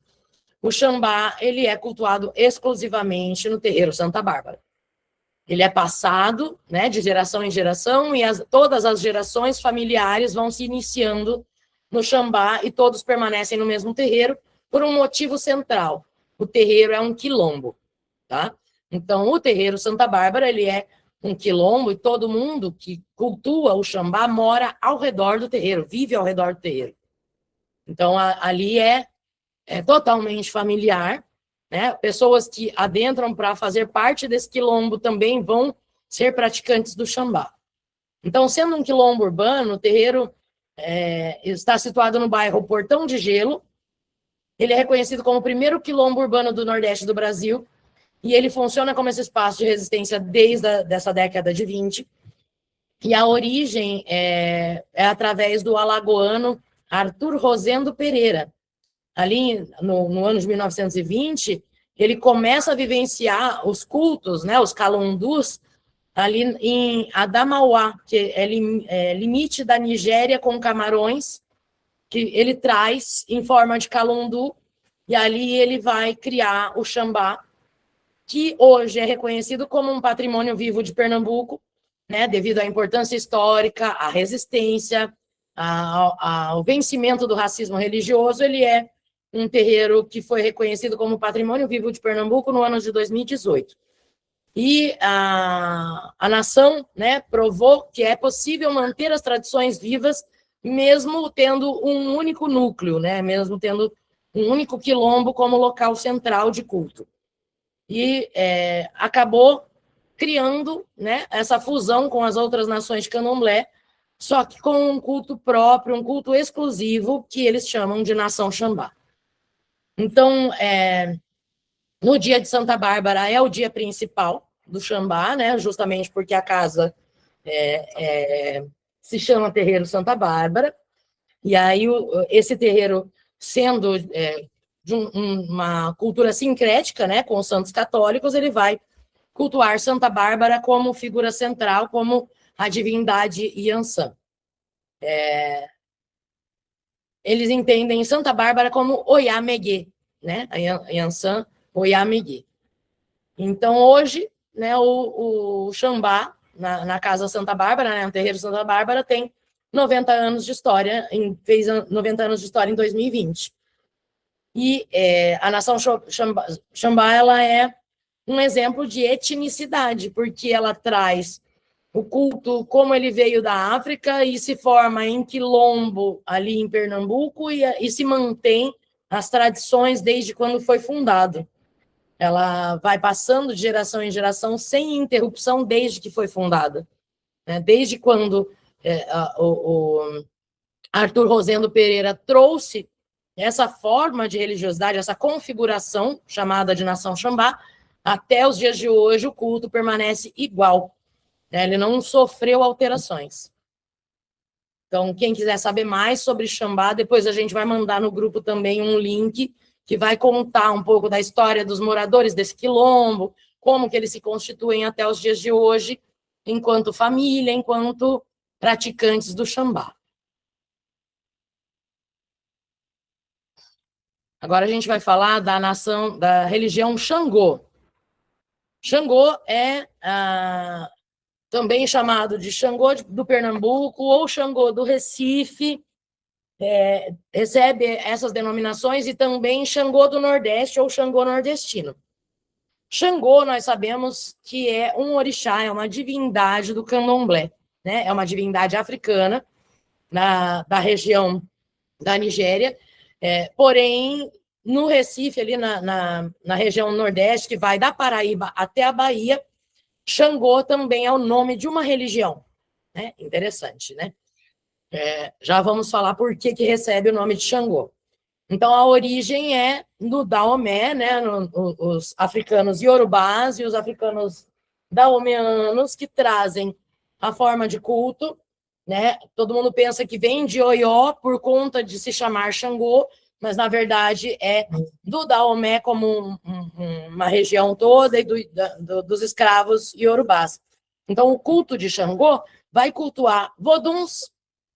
o Xambá ele é cultuado exclusivamente no terreiro Santa Bárbara. Ele é passado, né, de geração em geração, e todas as gerações familiares vão se iniciando no Xambá, e todos permanecem no mesmo terreiro por um motivo central. O terreiro é um quilombo, tá? Então, o terreiro Santa Bárbara, ele é um quilombo, e todo mundo que cultua o Xambá mora ao redor do terreiro, vive ao redor do terreiro. Então, ali é totalmente familiar, né? Pessoas que adentram para fazer parte desse quilombo também vão ser praticantes do Xambá. Então, sendo um quilombo urbano, o terreiro está situado no bairro Portão de Gelo. Ele é reconhecido como o primeiro quilombo urbano do Nordeste do Brasil, e ele funciona como esse espaço de resistência desde essa década de 20. E a origem é através do alagoano Arthur Rosendo Pereira. Ali no ano de 1920, ele começa a vivenciar os cultos, né, os calundus, ali em Adamauá, que é limite da Nigéria com Camarões, que ele traz em forma de calundu, e ali ele vai criar o Xambá, que hoje é reconhecido como um patrimônio vivo de Pernambuco, né, devido à importância histórica, à resistência, ao vencimento do racismo religioso. Ele é um terreiro que foi reconhecido como patrimônio vivo de Pernambuco no ano de 2018. E a nação, né, provou que é possível manter as tradições vivas, mesmo tendo um único núcleo, né, mesmo tendo um único quilombo como local central de culto. E acabou criando, né, essa fusão com as outras nações de candomblé, só que com um culto próprio, um culto exclusivo, que eles chamam de Nação Xambá. Então, no dia de Santa Bárbara é o dia principal do Xambá, né, justamente porque a casa se chama Terreiro Santa Bárbara, e aí esse terreiro, sendo de uma cultura sincrética, né, com os santos católicos, ele vai cultuar Santa Bárbara como figura central, como a divindade Iansã. Eles entendem Santa Bárbara como Oyá-Meguê, né, a Iansã Oyá-Meguê. Então, hoje, né, o Xambá, na Casa Santa Bárbara, né, no Terreiro Santa Bárbara, tem 90 anos de história, fez 90 anos de história em 2020. E a Nação Xambá, ela é um exemplo de etnicidade, porque ela traz o culto como ele veio da África e se forma em quilombo ali em Pernambuco e se mantém as tradições desde quando foi fundado. Ela vai passando de geração em geração sem interrupção desde que foi fundada. Né? Desde quando o Arthur Rosendo Pereira trouxe essa forma de religiosidade, essa configuração chamada de Nação Xambá, até os dias de hoje o culto permanece igual. Né? Ele não sofreu alterações. Então, quem quiser saber mais sobre Xambá, depois a gente vai mandar no grupo também um link que vai contar um pouco da história dos moradores desse quilombo, como que eles se constituem até os dias de hoje, enquanto família, enquanto praticantes do Xambá. Agora a gente vai falar da religião Xangô. Xangô é também chamado de Xangô do Pernambuco ou Xangô do Recife, recebe essas denominações, e também Xangô do Nordeste ou Xangô nordestino. Xangô, nós sabemos que é um orixá, é uma divindade do candomblé, né? É uma divindade africana da região da Nigéria, porém, no Recife, ali na região nordeste, que vai da Paraíba até a Bahia, Xangô também é o nome de uma religião. Né? Interessante, né? Já vamos falar por que recebe o nome de Xangô. Então, a origem é do Daomé, né? Os africanos iorubás e os africanos daomeanos que trazem a forma de culto. Né? Todo mundo pensa que vem de Oió por conta de se chamar Xangô, mas, na verdade, é do Daomé como uma região toda e dos escravos iorubás. Então, o culto de Xangô vai cultuar voduns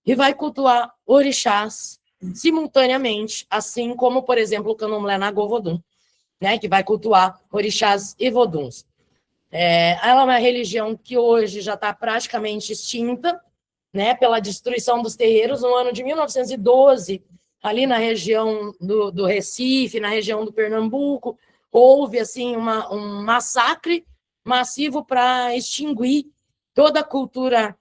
e vai cultuar orixás simultaneamente, assim como, por exemplo, o candomblé Nagô Vodum, né, que vai cultuar orixás e voduns. Ela é uma religião que hoje já está praticamente extinta, né, pela destruição dos terreiros. No ano de 1912, ali na região do Recife, na região do Pernambuco, houve assim um massacre massivo para extinguir toda a cultura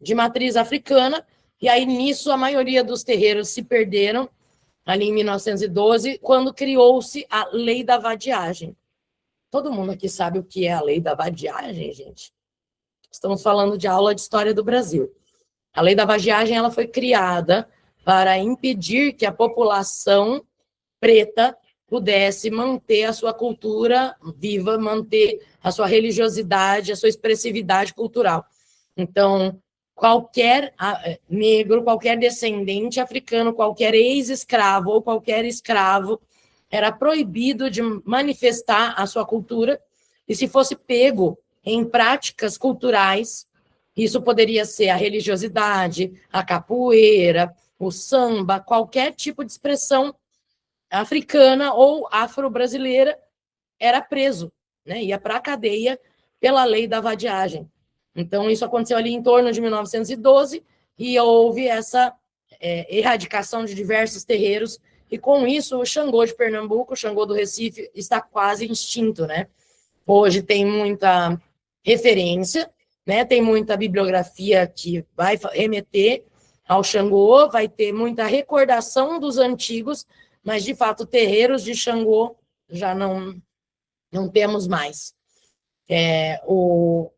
de matriz africana, e aí nisso a maioria dos terreiros se perderam, ali em 1912, quando criou-se a Lei da Vadiagem. Todo mundo aqui sabe o que é a Lei da Vadiagem, gente? Estamos falando de aula de História do Brasil. A Lei da Vadiagem ela foi criada para impedir que a população preta pudesse manter a sua cultura viva, manter a sua religiosidade, a sua expressividade cultural. Então, qualquer negro, qualquer descendente africano, qualquer ex-escravo ou qualquer escravo era proibido de manifestar a sua cultura, e se fosse pego em práticas culturais, isso poderia ser a religiosidade, a capoeira, o samba, qualquer tipo de expressão africana ou afro-brasileira, era preso, né? Ia para a cadeia pela lei da vadiagem. Então, isso aconteceu ali em torno de 1912 e houve essa erradicação de diversos terreiros, e com isso o Xangô de Pernambuco, o Xangô do Recife, está quase extinto, né? Hoje tem muita referência, né? Tem muita bibliografia que vai remeter ao Xangô, vai ter muita recordação dos antigos, mas, de fato, terreiros de Xangô já não temos mais. O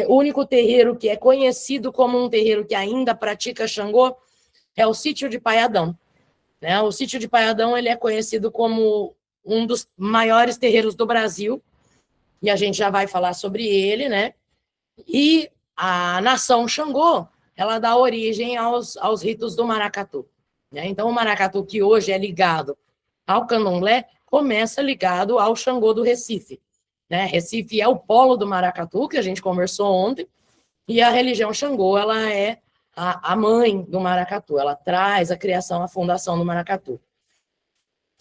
único terreiro que é conhecido como um terreiro que ainda pratica Xangô é o Sítio de Paiadão. Né? O Sítio de Paiadão ele é conhecido como um dos maiores terreiros do Brasil, e a gente já vai falar sobre ele, né? E a nação Xangô, ela dá origem aos ritos do maracatu. Né? Então, o maracatu, que hoje é ligado ao candomblé, começa ligado ao Xangô do Recife. Né? Recife é o polo do maracatu, que a gente conversou ontem, e a religião Xangô ela é a mãe do maracatu, ela traz a criação, a fundação do maracatu.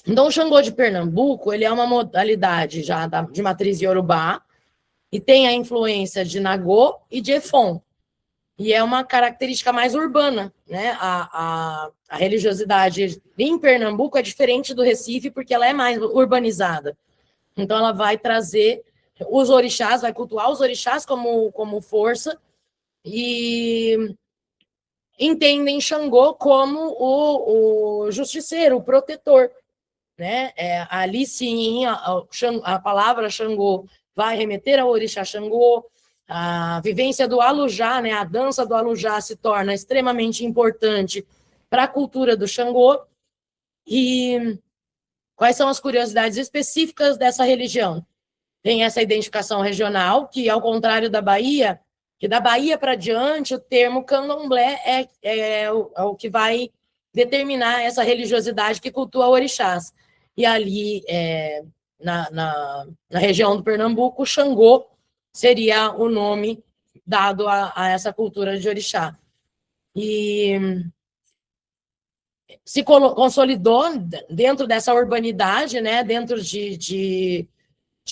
Então, o Xangô de Pernambuco ele é uma modalidade já de matriz iorubá, e tem a influência de Nagô e de Efon. E é uma característica mais urbana, né? A religiosidade em Pernambuco é diferente do Recife, porque ela é mais urbanizada. Então, ela vai trazer os orixás, vai cultuar os orixás como força, e entendem Xangô como o justiceiro, o protetor. Né? Ali sim, a palavra Xangô vai remeter ao orixá Xangô. A vivência do Alujá, né? A dança do Alujá se torna extremamente importante para a cultura do Xangô. E quais são as curiosidades específicas dessa religião? Tem essa identificação regional, que, ao contrário da Bahia, que da Bahia para diante, o termo candomblé é o que vai determinar essa religiosidade que cultua orixás. E ali, na região do Pernambuco, o Xangô seria o nome dado a essa cultura de orixá. E se consolidou dentro dessa urbanidade, né, dentro de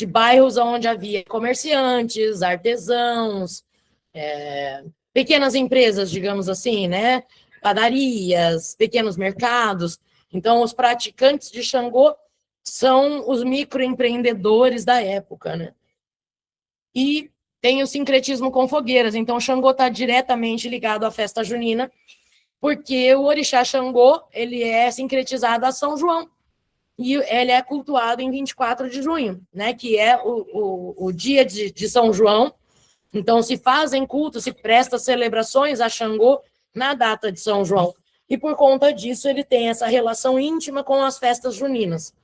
bairros onde havia comerciantes, artesãos, pequenas empresas, digamos assim, né, padarias, pequenos mercados. Então, os praticantes de Xangô são os microempreendedores da época, né? E tem o sincretismo com fogueiras. Então, Xangô está diretamente ligado à festa junina, porque o orixá Xangô ele é sincretizado a São João, e ele é cultuado em 24 de junho, né, que é o dia de São João. Então, se fazem cultos, se presta celebrações a Xangô na data de São João. E, por conta disso, ele tem essa relação íntima com as festas juninas,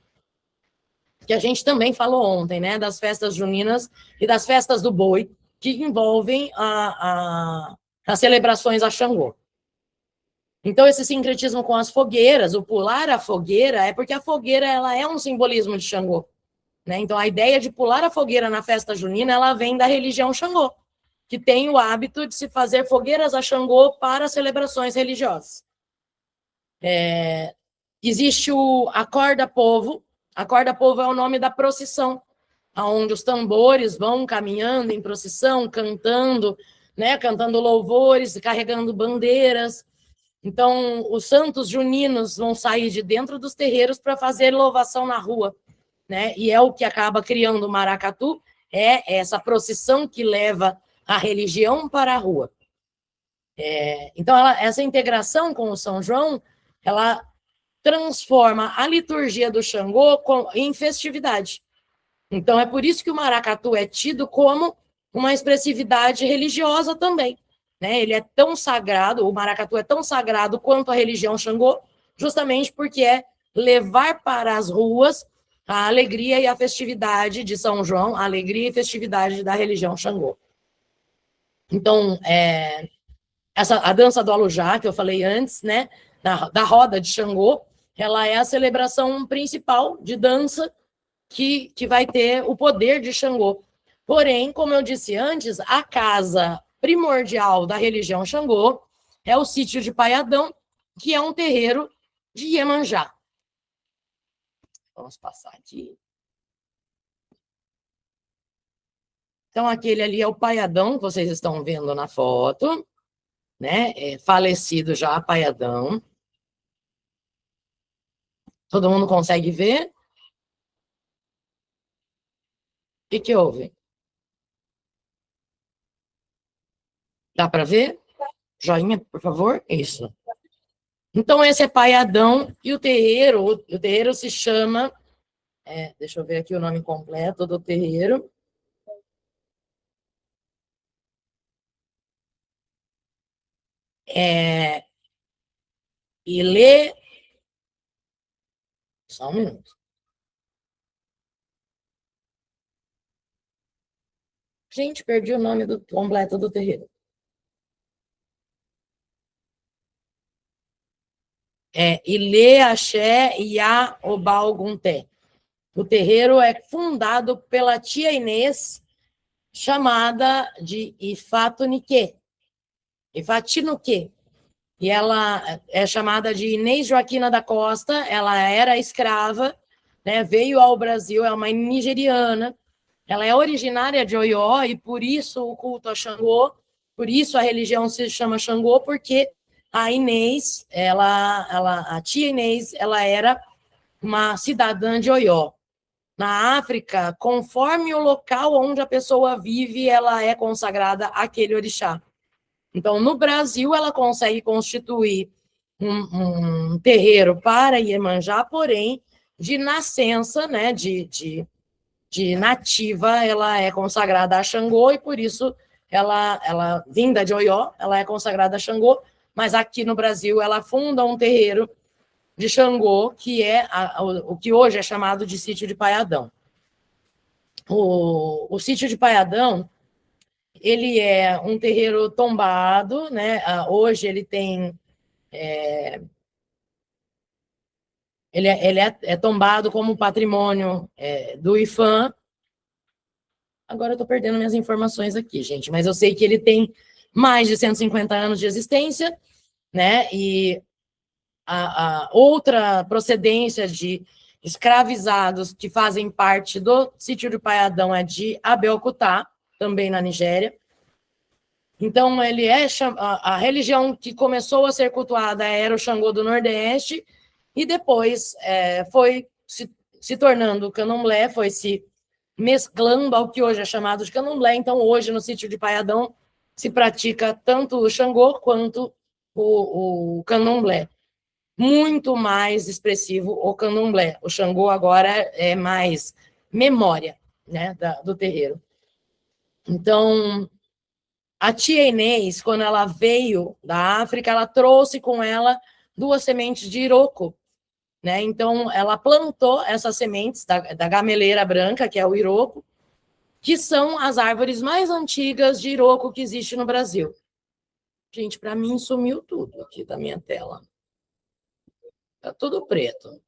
que a gente também falou ontem, né, das festas juninas e das festas do boi, que envolvem as celebrações a Xangô. Então, esse sincretismo com as fogueiras, o pular a fogueira, é porque a fogueira ela é um simbolismo de Xangô. Né? Então, a ideia de pular a fogueira na festa junina ela vem da religião Xangô, que tem o hábito de se fazer fogueiras a Xangô para celebrações religiosas. Existe a corda-povo. A corda-povo é o nome da procissão, onde os tambores vão caminhando em procissão, cantando, né? Cantando louvores, carregando bandeiras. Então, os santos juninos vão sair de dentro dos terreiros para fazer louvação na rua, né? E é o que acaba criando o maracatu, é essa procissão que leva a religião para a rua. Então, essa integração com o São João, ela transforma a liturgia do Xangô em festividade. Então, é por isso que o maracatu é tido como uma expressividade religiosa também. Né? Ele é tão sagrado, o maracatu é tão sagrado quanto a religião Xangô, justamente porque é levar para as ruas a alegria e a festividade de São João, a alegria e festividade da religião Xangô. Então, a dança do Alujá, que eu falei antes, né, da roda de Xangô, ela é a celebração principal de dança que vai ter o poder de Xangô. Porém, como eu disse antes, a casa primordial da religião Xangô é o sítio de Paiadão, que é um terreiro de Iemanjá. Vamos passar aqui. Então, aquele ali é o Paiadão, que vocês estão vendo na foto, né? É falecido já, Paiadão. Todo mundo consegue ver? O que houve? Dá para ver? Joinha, por favor? Isso. Então, esse é Paiadão e o terreiro se chama... deixa eu ver aqui o nome completo do terreiro. Ilê... Só um minuto. Gente, perdi o nome completo do terreiro. Ilê Axé Iá Obalgunté. O terreiro é fundado pela tia Inês, chamada de Ifatunikê, Ifatinuquê. E ela é chamada de Inês Joaquina da Costa, ela era escrava, né, veio ao Brasil, é uma nigeriana, ela é originária de Oió, e por isso o culto a Xangô, por isso a religião se chama Xangô, porque a Inês, a tia Inês, ela era uma cidadã de Oió. Na África, conforme o local onde a pessoa vive, ela é consagrada àquele orixá. Então, no Brasil, ela consegue constituir um terreiro para Iemanjá, porém, de nascença, né, de nativa, ela é consagrada a Xangô, e por isso ela vinda de Oió, ela é consagrada a Xangô, mas aqui no Brasil ela funda um terreiro de Xangô, que é o que hoje é chamado de Sítio de Paiadão. O Sítio de Paiadão, ele é um terreiro tombado, né? Hoje ele tem... ele é tombado como patrimônio do IFAM. Agora eu estou perdendo minhas informações aqui, gente, mas eu sei que ele tem mais de 150 anos de existência, né? E a outra procedência de escravizados que fazem parte do Sítio de Paiadão é de Abeokuta, também na Nigéria. Então, ele a religião que começou a ser cultuada era o Xangô do Nordeste, e depois foi se tornando o candomblé, foi se mesclando ao que hoje é chamado de candomblé. Então, hoje, no sítio de Paiadão, se pratica tanto o Xangô quanto o candomblé. Muito mais expressivo o candomblé. O Xangô agora é mais memória, né, do terreiro. Então, a tia Inês, quando ela veio da África, ela trouxe com ela 2 sementes de iroco, né? Então, ela plantou essas sementes da gameleira branca, que é o iroco, que são as árvores mais antigas de iroco que existe no Brasil. Gente, para mim sumiu tudo aqui da minha tela. Tá tudo preto.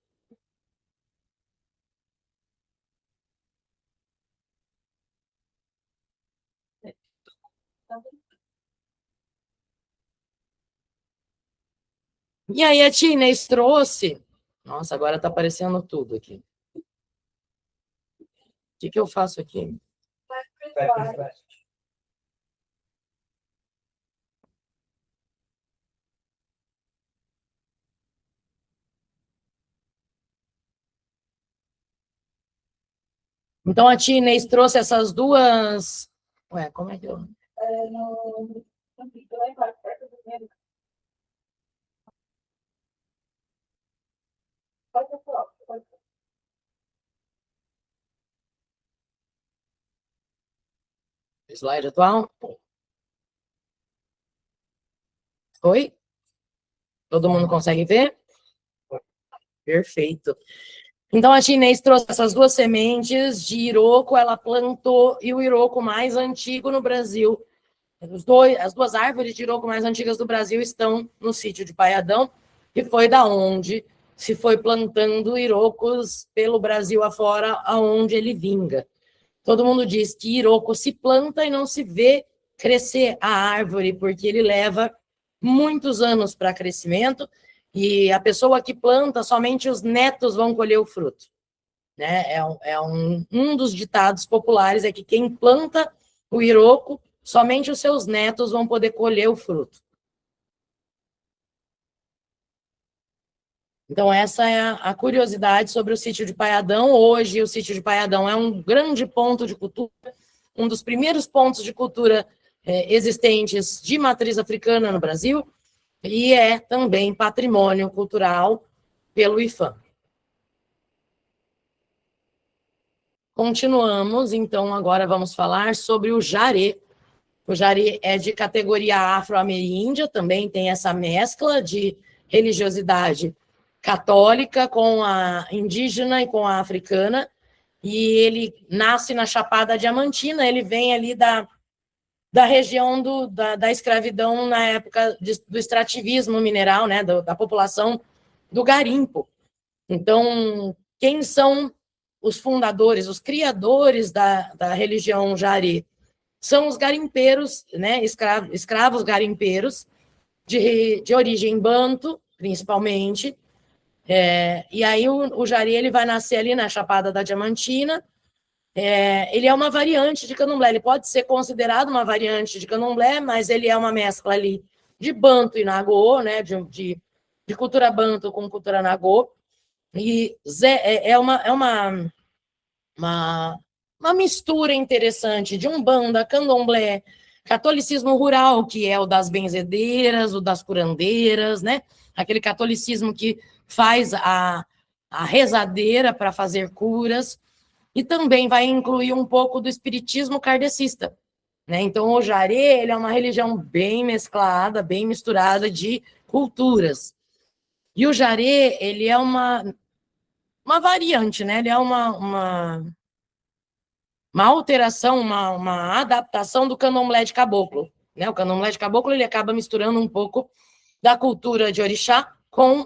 E aí a tia Inês trouxe... Nossa, agora tá aparecendo tudo aqui. O que eu faço aqui? Então, a tia Inês trouxe essas 2... Ué, como é que eu... slide atual. Oi? Todo mundo consegue ver? Perfeito. Então, a chinês trouxe essas duas sementes de iroco, ela plantou, e o iroco mais antigo no Brasil. As duas árvores de iroco mais antigas do Brasil estão no sítio de Paiadão, que foi da onde se foi plantando irocos pelo Brasil afora, aonde ele vinga. Todo mundo diz que iroco se planta e não se vê crescer a árvore, porque ele leva muitos anos para crescimento, e a pessoa que planta, somente os netos vão colher o fruto. Né? Um dos ditados populares é que quem planta o iroco, somente os seus netos vão poder colher o fruto. Então, essa é a curiosidade sobre o sítio de Paiadão. Hoje, o sítio de Paiadão é um grande ponto de cultura, um dos primeiros pontos de cultura existentes de matriz africana no Brasil, e é também patrimônio cultural pelo IFAM. Continuamos, então, agora vamos falar sobre o jaré. O jaré é de categoria afro-ameríndia, também tem essa mescla de religiosidade católica com a indígena e com a africana, e ele nasce na Chapada Diamantina, ele vem ali da região da escravidão na época do extrativismo mineral, né, da população do garimpo. Então, quem são os fundadores, os criadores da religião jaré? São os garimpeiros, né, escravos garimpeiros, de origem banto, principalmente. E aí o jaré ele vai nascer ali na Chapada da Diamantina. Ele é uma variante de candomblé, ele pode ser considerado uma variante de candomblé, mas ele é uma mescla ali de banto e nagô, né, de cultura banto com cultura nagô. E é uma mistura interessante de umbanda, candomblé, catolicismo rural, que é o das benzedeiras, o das curandeiras, né? Aquele catolicismo que faz a rezadeira para fazer curas, e também vai incluir um pouco do espiritismo kardecista, né? Então, o jaré ele é uma religião bem mesclada, bem misturada de culturas. E o jaré ele é uma variante, né? Ele é uma alteração, uma adaptação do candomblé de caboclo. Né? O candomblé de caboclo ele acaba misturando um pouco da cultura de orixá com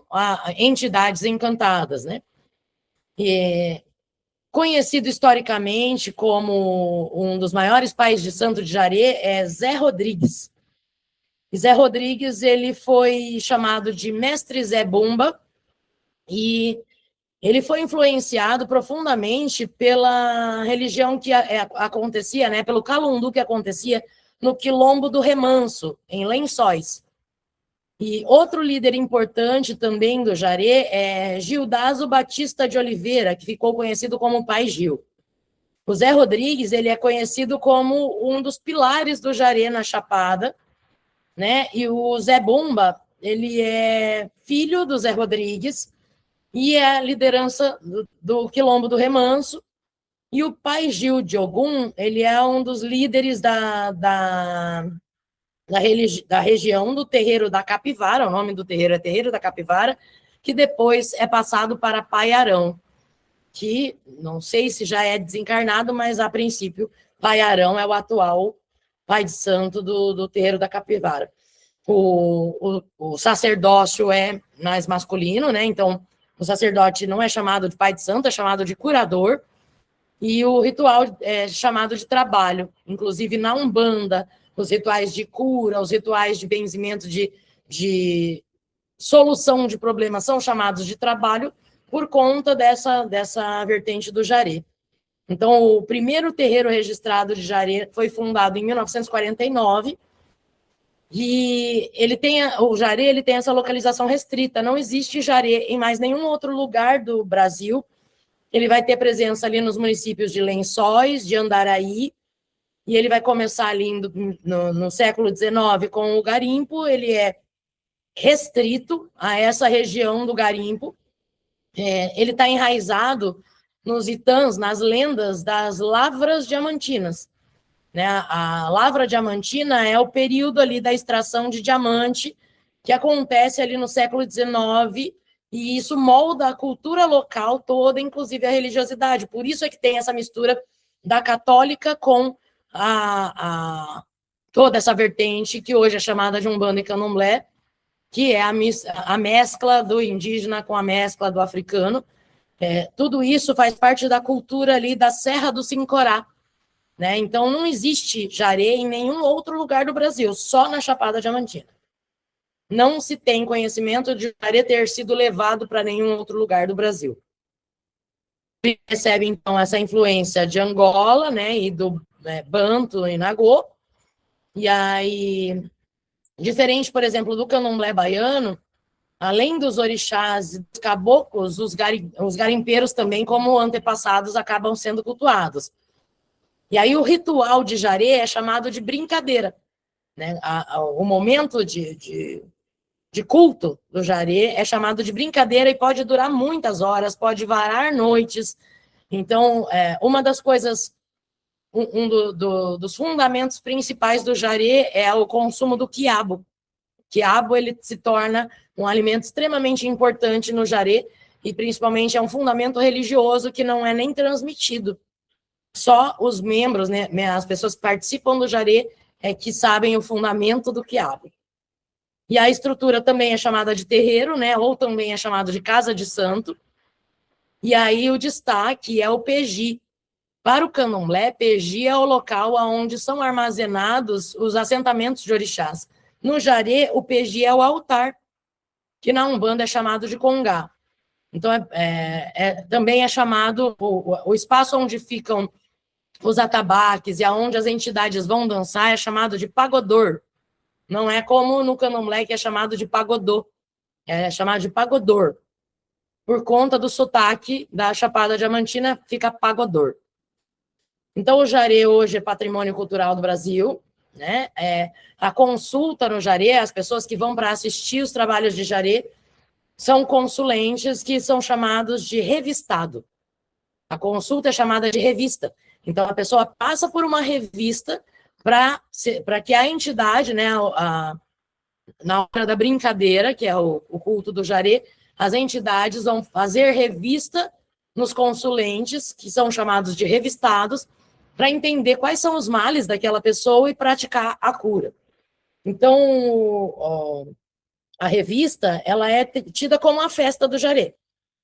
entidades encantadas. Né? E conhecido historicamente como um dos maiores pais de santo de jaré é Zé Rodrigues. E Zé Rodrigues ele foi chamado de Mestre Zé Bumba, e ele foi influenciado profundamente pela religião que acontecia, né, pelo calundu que acontecia no Quilombo do Remanso, em Lençóis. E outro líder importante também do jaré é Gildazo Batista de Oliveira, que ficou conhecido como Pai Gil. O Zé Rodrigues ele é conhecido como um dos pilares do jaré na Chapada, né? E o Zé Bumba ele é filho do Zé Rodrigues, e é a liderança do Quilombo do Remanso. E o Pai Gil de Ogum, ele é um dos líderes da região do Terreiro da Capivara, o nome do terreiro é Terreiro da Capivara, que depois é passado para Paiarão, que não sei se já é desencarnado, mas a princípio Paiarão é o atual pai de santo do Terreiro da Capivara. O sacerdócio é mais masculino, né? Então, o sacerdote não é chamado de pai de santo, é chamado de curador, e o ritual é chamado de trabalho. Inclusive, na Umbanda, os rituais de cura, os rituais de benzimento, de solução de problemas são chamados de trabalho por conta dessa vertente do jaré. Então, o primeiro terreiro registrado de jaré foi fundado em 1949, e o jaré ele tem essa localização restrita, não existe jaré em mais nenhum outro lugar do Brasil. Ele vai ter presença ali nos municípios de Lençóis, de Andaraí, e ele vai começar ali no século XIX com o garimpo. Ele é restrito a essa região do garimpo. Ele está enraizado nos itãs, nas lendas das lavras diamantinas. né? A lavra diamantina é o período ali da extração de diamante, que acontece ali no século XIX, e isso molda a cultura local toda, inclusive a religiosidade. Por isso é que tem essa mistura da católica com toda essa vertente que hoje é chamada de Umbanda e Candomblé, que é a mescla do indígena com a mescla do africano. Tudo isso faz parte da cultura ali da Serra do Sincorá, né? Então, não existe jaré em nenhum outro lugar do Brasil, só na Chapada Diamantina. Não se tem conhecimento de jaré ter sido levado para nenhum outro lugar do Brasil. Ele recebe, então, essa influência de Angola, né, e do Banto e Nagô, e aí, diferente, por exemplo, do candomblé baiano, além dos orixás e dos caboclos, os garimpeiros também, como antepassados, acabam sendo cultuados. E aí o ritual de jaré é chamado de brincadeira, né? O momento de culto do jaré é chamado de brincadeira e pode durar muitas horas, pode varar noites. Então, uma das coisas, dos fundamentos principais do jaré é o consumo do quiabo. O quiabo, ele se torna um alimento extremamente importante no jaré e principalmente é um fundamento religioso que não é nem transmitido. Só os membros, né, as pessoas que participam do jaré que sabem o fundamento do quiabo. E a estrutura também é chamada de terreiro, né, ou também é chamada de casa de santo. E aí o destaque é o peji. Para o candomblé, peji é o local onde são armazenados os assentamentos de orixás. No jaré, o peji é o altar, que na Umbanda é chamado de congá. Então, também é chamado o espaço onde ficam os atabaques e aonde as entidades vão dançar é chamado de pagodor. Não é como no candomblé, que é chamado de pagodô. É chamado de pagodor. Por conta do sotaque da Chapada Diamantina, fica pagodor. Então, o jaré hoje é patrimônio cultural do Brasil, né? A consulta no jaré, as pessoas que vão para assistir os trabalhos de jaré, são consulentes que são chamados de revistado. A consulta é chamada de revista. Então, a pessoa passa por uma revista para que a entidade, né, na hora da brincadeira, que é o culto do jaré, as entidades vão fazer revista nos consulentes, que são chamados de revistados, para entender quais são os males daquela pessoa e praticar a cura. Então, a revista, ela é tida como a festa do jaré,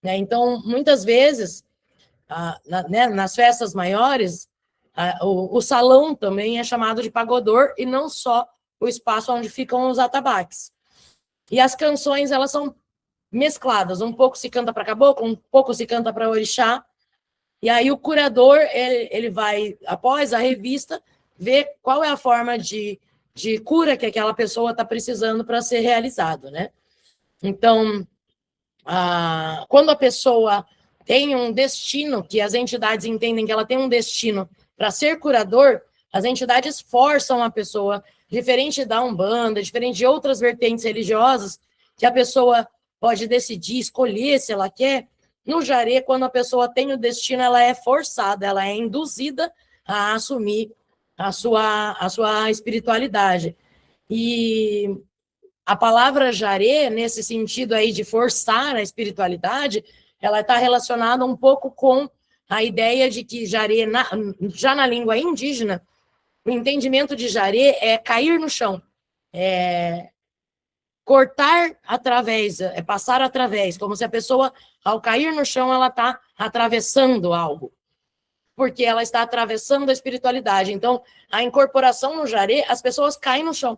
né? Então, muitas vezes, nas festas maiores, o salão também é chamado de pagodor, e não só o espaço onde ficam os atabaques. E as canções, elas são mescladas, um pouco se canta para caboclo, um pouco se canta para orixá, e aí o curador, ele vai, após a revista, ver qual é a forma de cura que aquela pessoa está precisando para ser realizado, né? Então, quando a pessoa tem um destino, que as entidades entendem que ela tem um destino para ser curador, as entidades forçam a pessoa, diferente da Umbanda, diferente de outras vertentes religiosas, que a pessoa pode decidir, escolher se ela quer. No jaré, quando a pessoa tem o destino, ela é forçada, ela é induzida a assumir a sua espiritualidade. E a palavra jaré, nesse sentido aí de forçar a espiritualidade, ela está relacionada um pouco com a ideia de que jaré, já na língua indígena, o entendimento de jaré é cair no chão, cortar através, passar através, como se a pessoa, ao cair no chão, ela está atravessando algo, porque ela está atravessando a espiritualidade. Então, a incorporação no jaré, as pessoas caem no chão.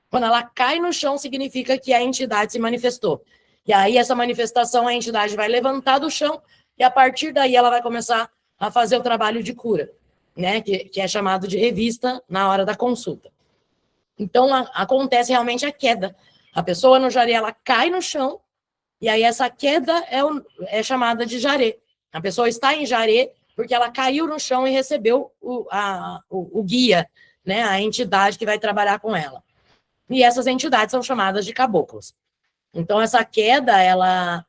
Quando ela cai no chão, significa que a entidade se manifestou. E aí, essa manifestação, a entidade vai levantar do chão, e a partir daí ela vai começar a fazer o trabalho de cura, né? Que é chamado de revista na hora da consulta. Então, acontece realmente a queda. A pessoa no jaré, ela cai no chão, e aí essa queda é chamada de jaré. A pessoa está em jaré porque ela caiu no chão e recebeu o guia, né? A entidade que vai trabalhar com ela. E essas entidades são chamadas de caboclos. Então, essa queda, ela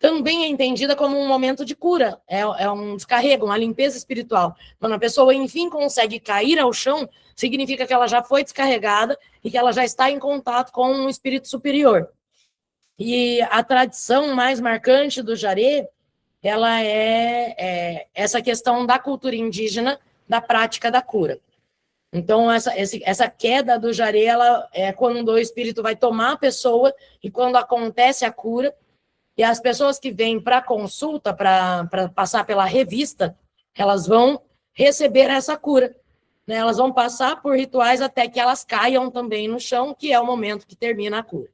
também é entendida como um momento de cura, é um descarrego, uma limpeza espiritual. Quando a pessoa, enfim, consegue cair ao chão, significa que ela já foi descarregada e que ela já está em contato com um espírito superior. E a tradição mais marcante do Jaré, ela é essa questão da cultura indígena, da prática da cura. Então, essa queda do Jaré, ela é quando o espírito vai tomar a pessoa e quando acontece a cura. E as pessoas que vêm para consulta, para passar pela revista, elas vão receber essa cura. Né? Elas vão passar por rituais até que elas caiam também no chão, que é o momento que termina a cura.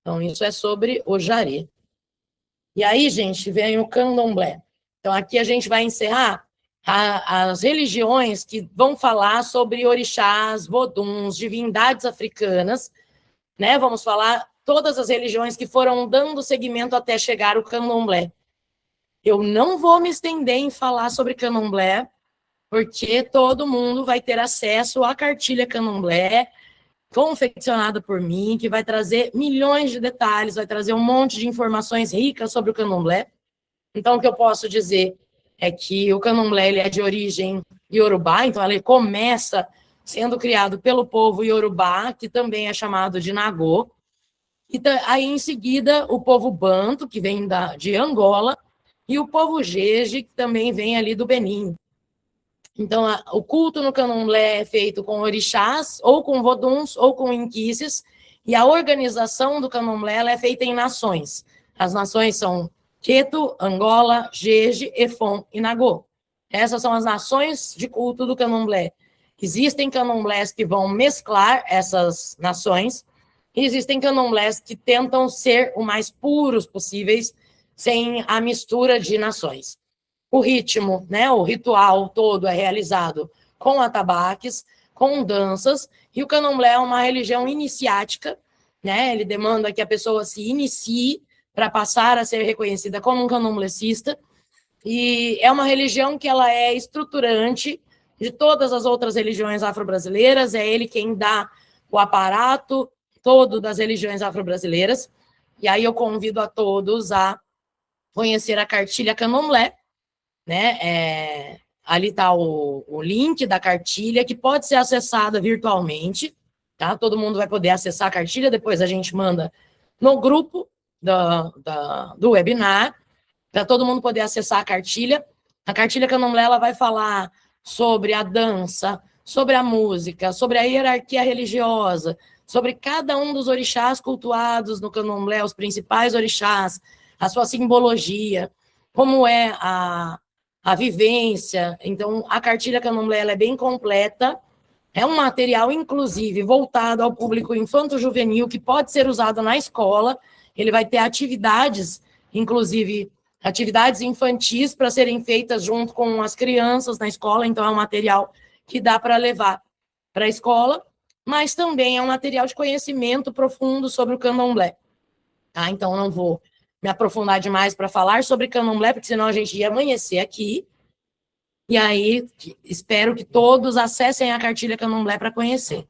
Então, isso é sobre o Jaré. E aí, gente, vem o candomblé. Então, aqui a gente vai encerrar as religiões que vão falar sobre orixás, voduns, divindades africanas, né? Vamos falar todas as religiões que foram dando seguimento até chegar o candomblé. Eu não vou me estender em falar sobre candomblé, porque todo mundo vai ter acesso à cartilha candomblé, confeccionada por mim, que vai trazer milhões de detalhes, vai trazer um monte de informações ricas sobre o candomblé. Então, o que eu posso dizer é que o candomblé ele é de origem iorubá, então ele começa sendo criado pelo povo iorubá, que também é chamado de Nagô. E aí, em seguida, o povo banto, que vem de Angola, e o povo jeje, que também vem ali do Benin. Então, o culto no candomblé é feito com orixás, ou com voduns, ou com inquices, e a organização do candomblé ela é feita em nações. As nações são Queto, Angola, Jeje, Efon e Nagô. Essas são as nações de culto do candomblé. Existem candomblés que vão mesclar essas nações, e existem candomblés que tentam ser o mais puros possíveis, sem a mistura de nações. O ritmo, né, o ritual todo é realizado com atabaques, com danças, e o candomblé é uma religião iniciática, né, ele demanda que a pessoa se inicie para passar a ser reconhecida como um candomblecista, e é uma religião que ela é estruturante de todas as outras religiões afro-brasileiras, é ele quem dá o aparato todo das religiões afro-brasileiras, e aí eu convido a todos a conhecer a cartilha candomblé, né? Ali está o link da cartilha, que pode ser acessada virtualmente, tá? Todo mundo vai poder acessar a cartilha, depois a gente manda no grupo do webinar, para todo mundo poder acessar a cartilha. A cartilha candomblé ela vai falar sobre a dança, sobre a música, sobre a hierarquia religiosa, sobre cada um dos orixás cultuados no candomblé, os principais orixás, a sua simbologia, como é a vivência. Então, a cartilha candomblé ela é bem completa, é um material, inclusive, voltado ao público infanto-juvenil, que pode ser usado na escola. Ele vai ter atividades, inclusive, atividades infantis para serem feitas junto com as crianças na escola, então é um material que dá para levar para a escola, mas também é um material de conhecimento profundo sobre o candomblé. Tá? Então, não vou me aprofundar demais para falar sobre candomblé, porque senão a gente ia amanhecer aqui. E aí, espero que todos acessem a cartilha candomblé para conhecer.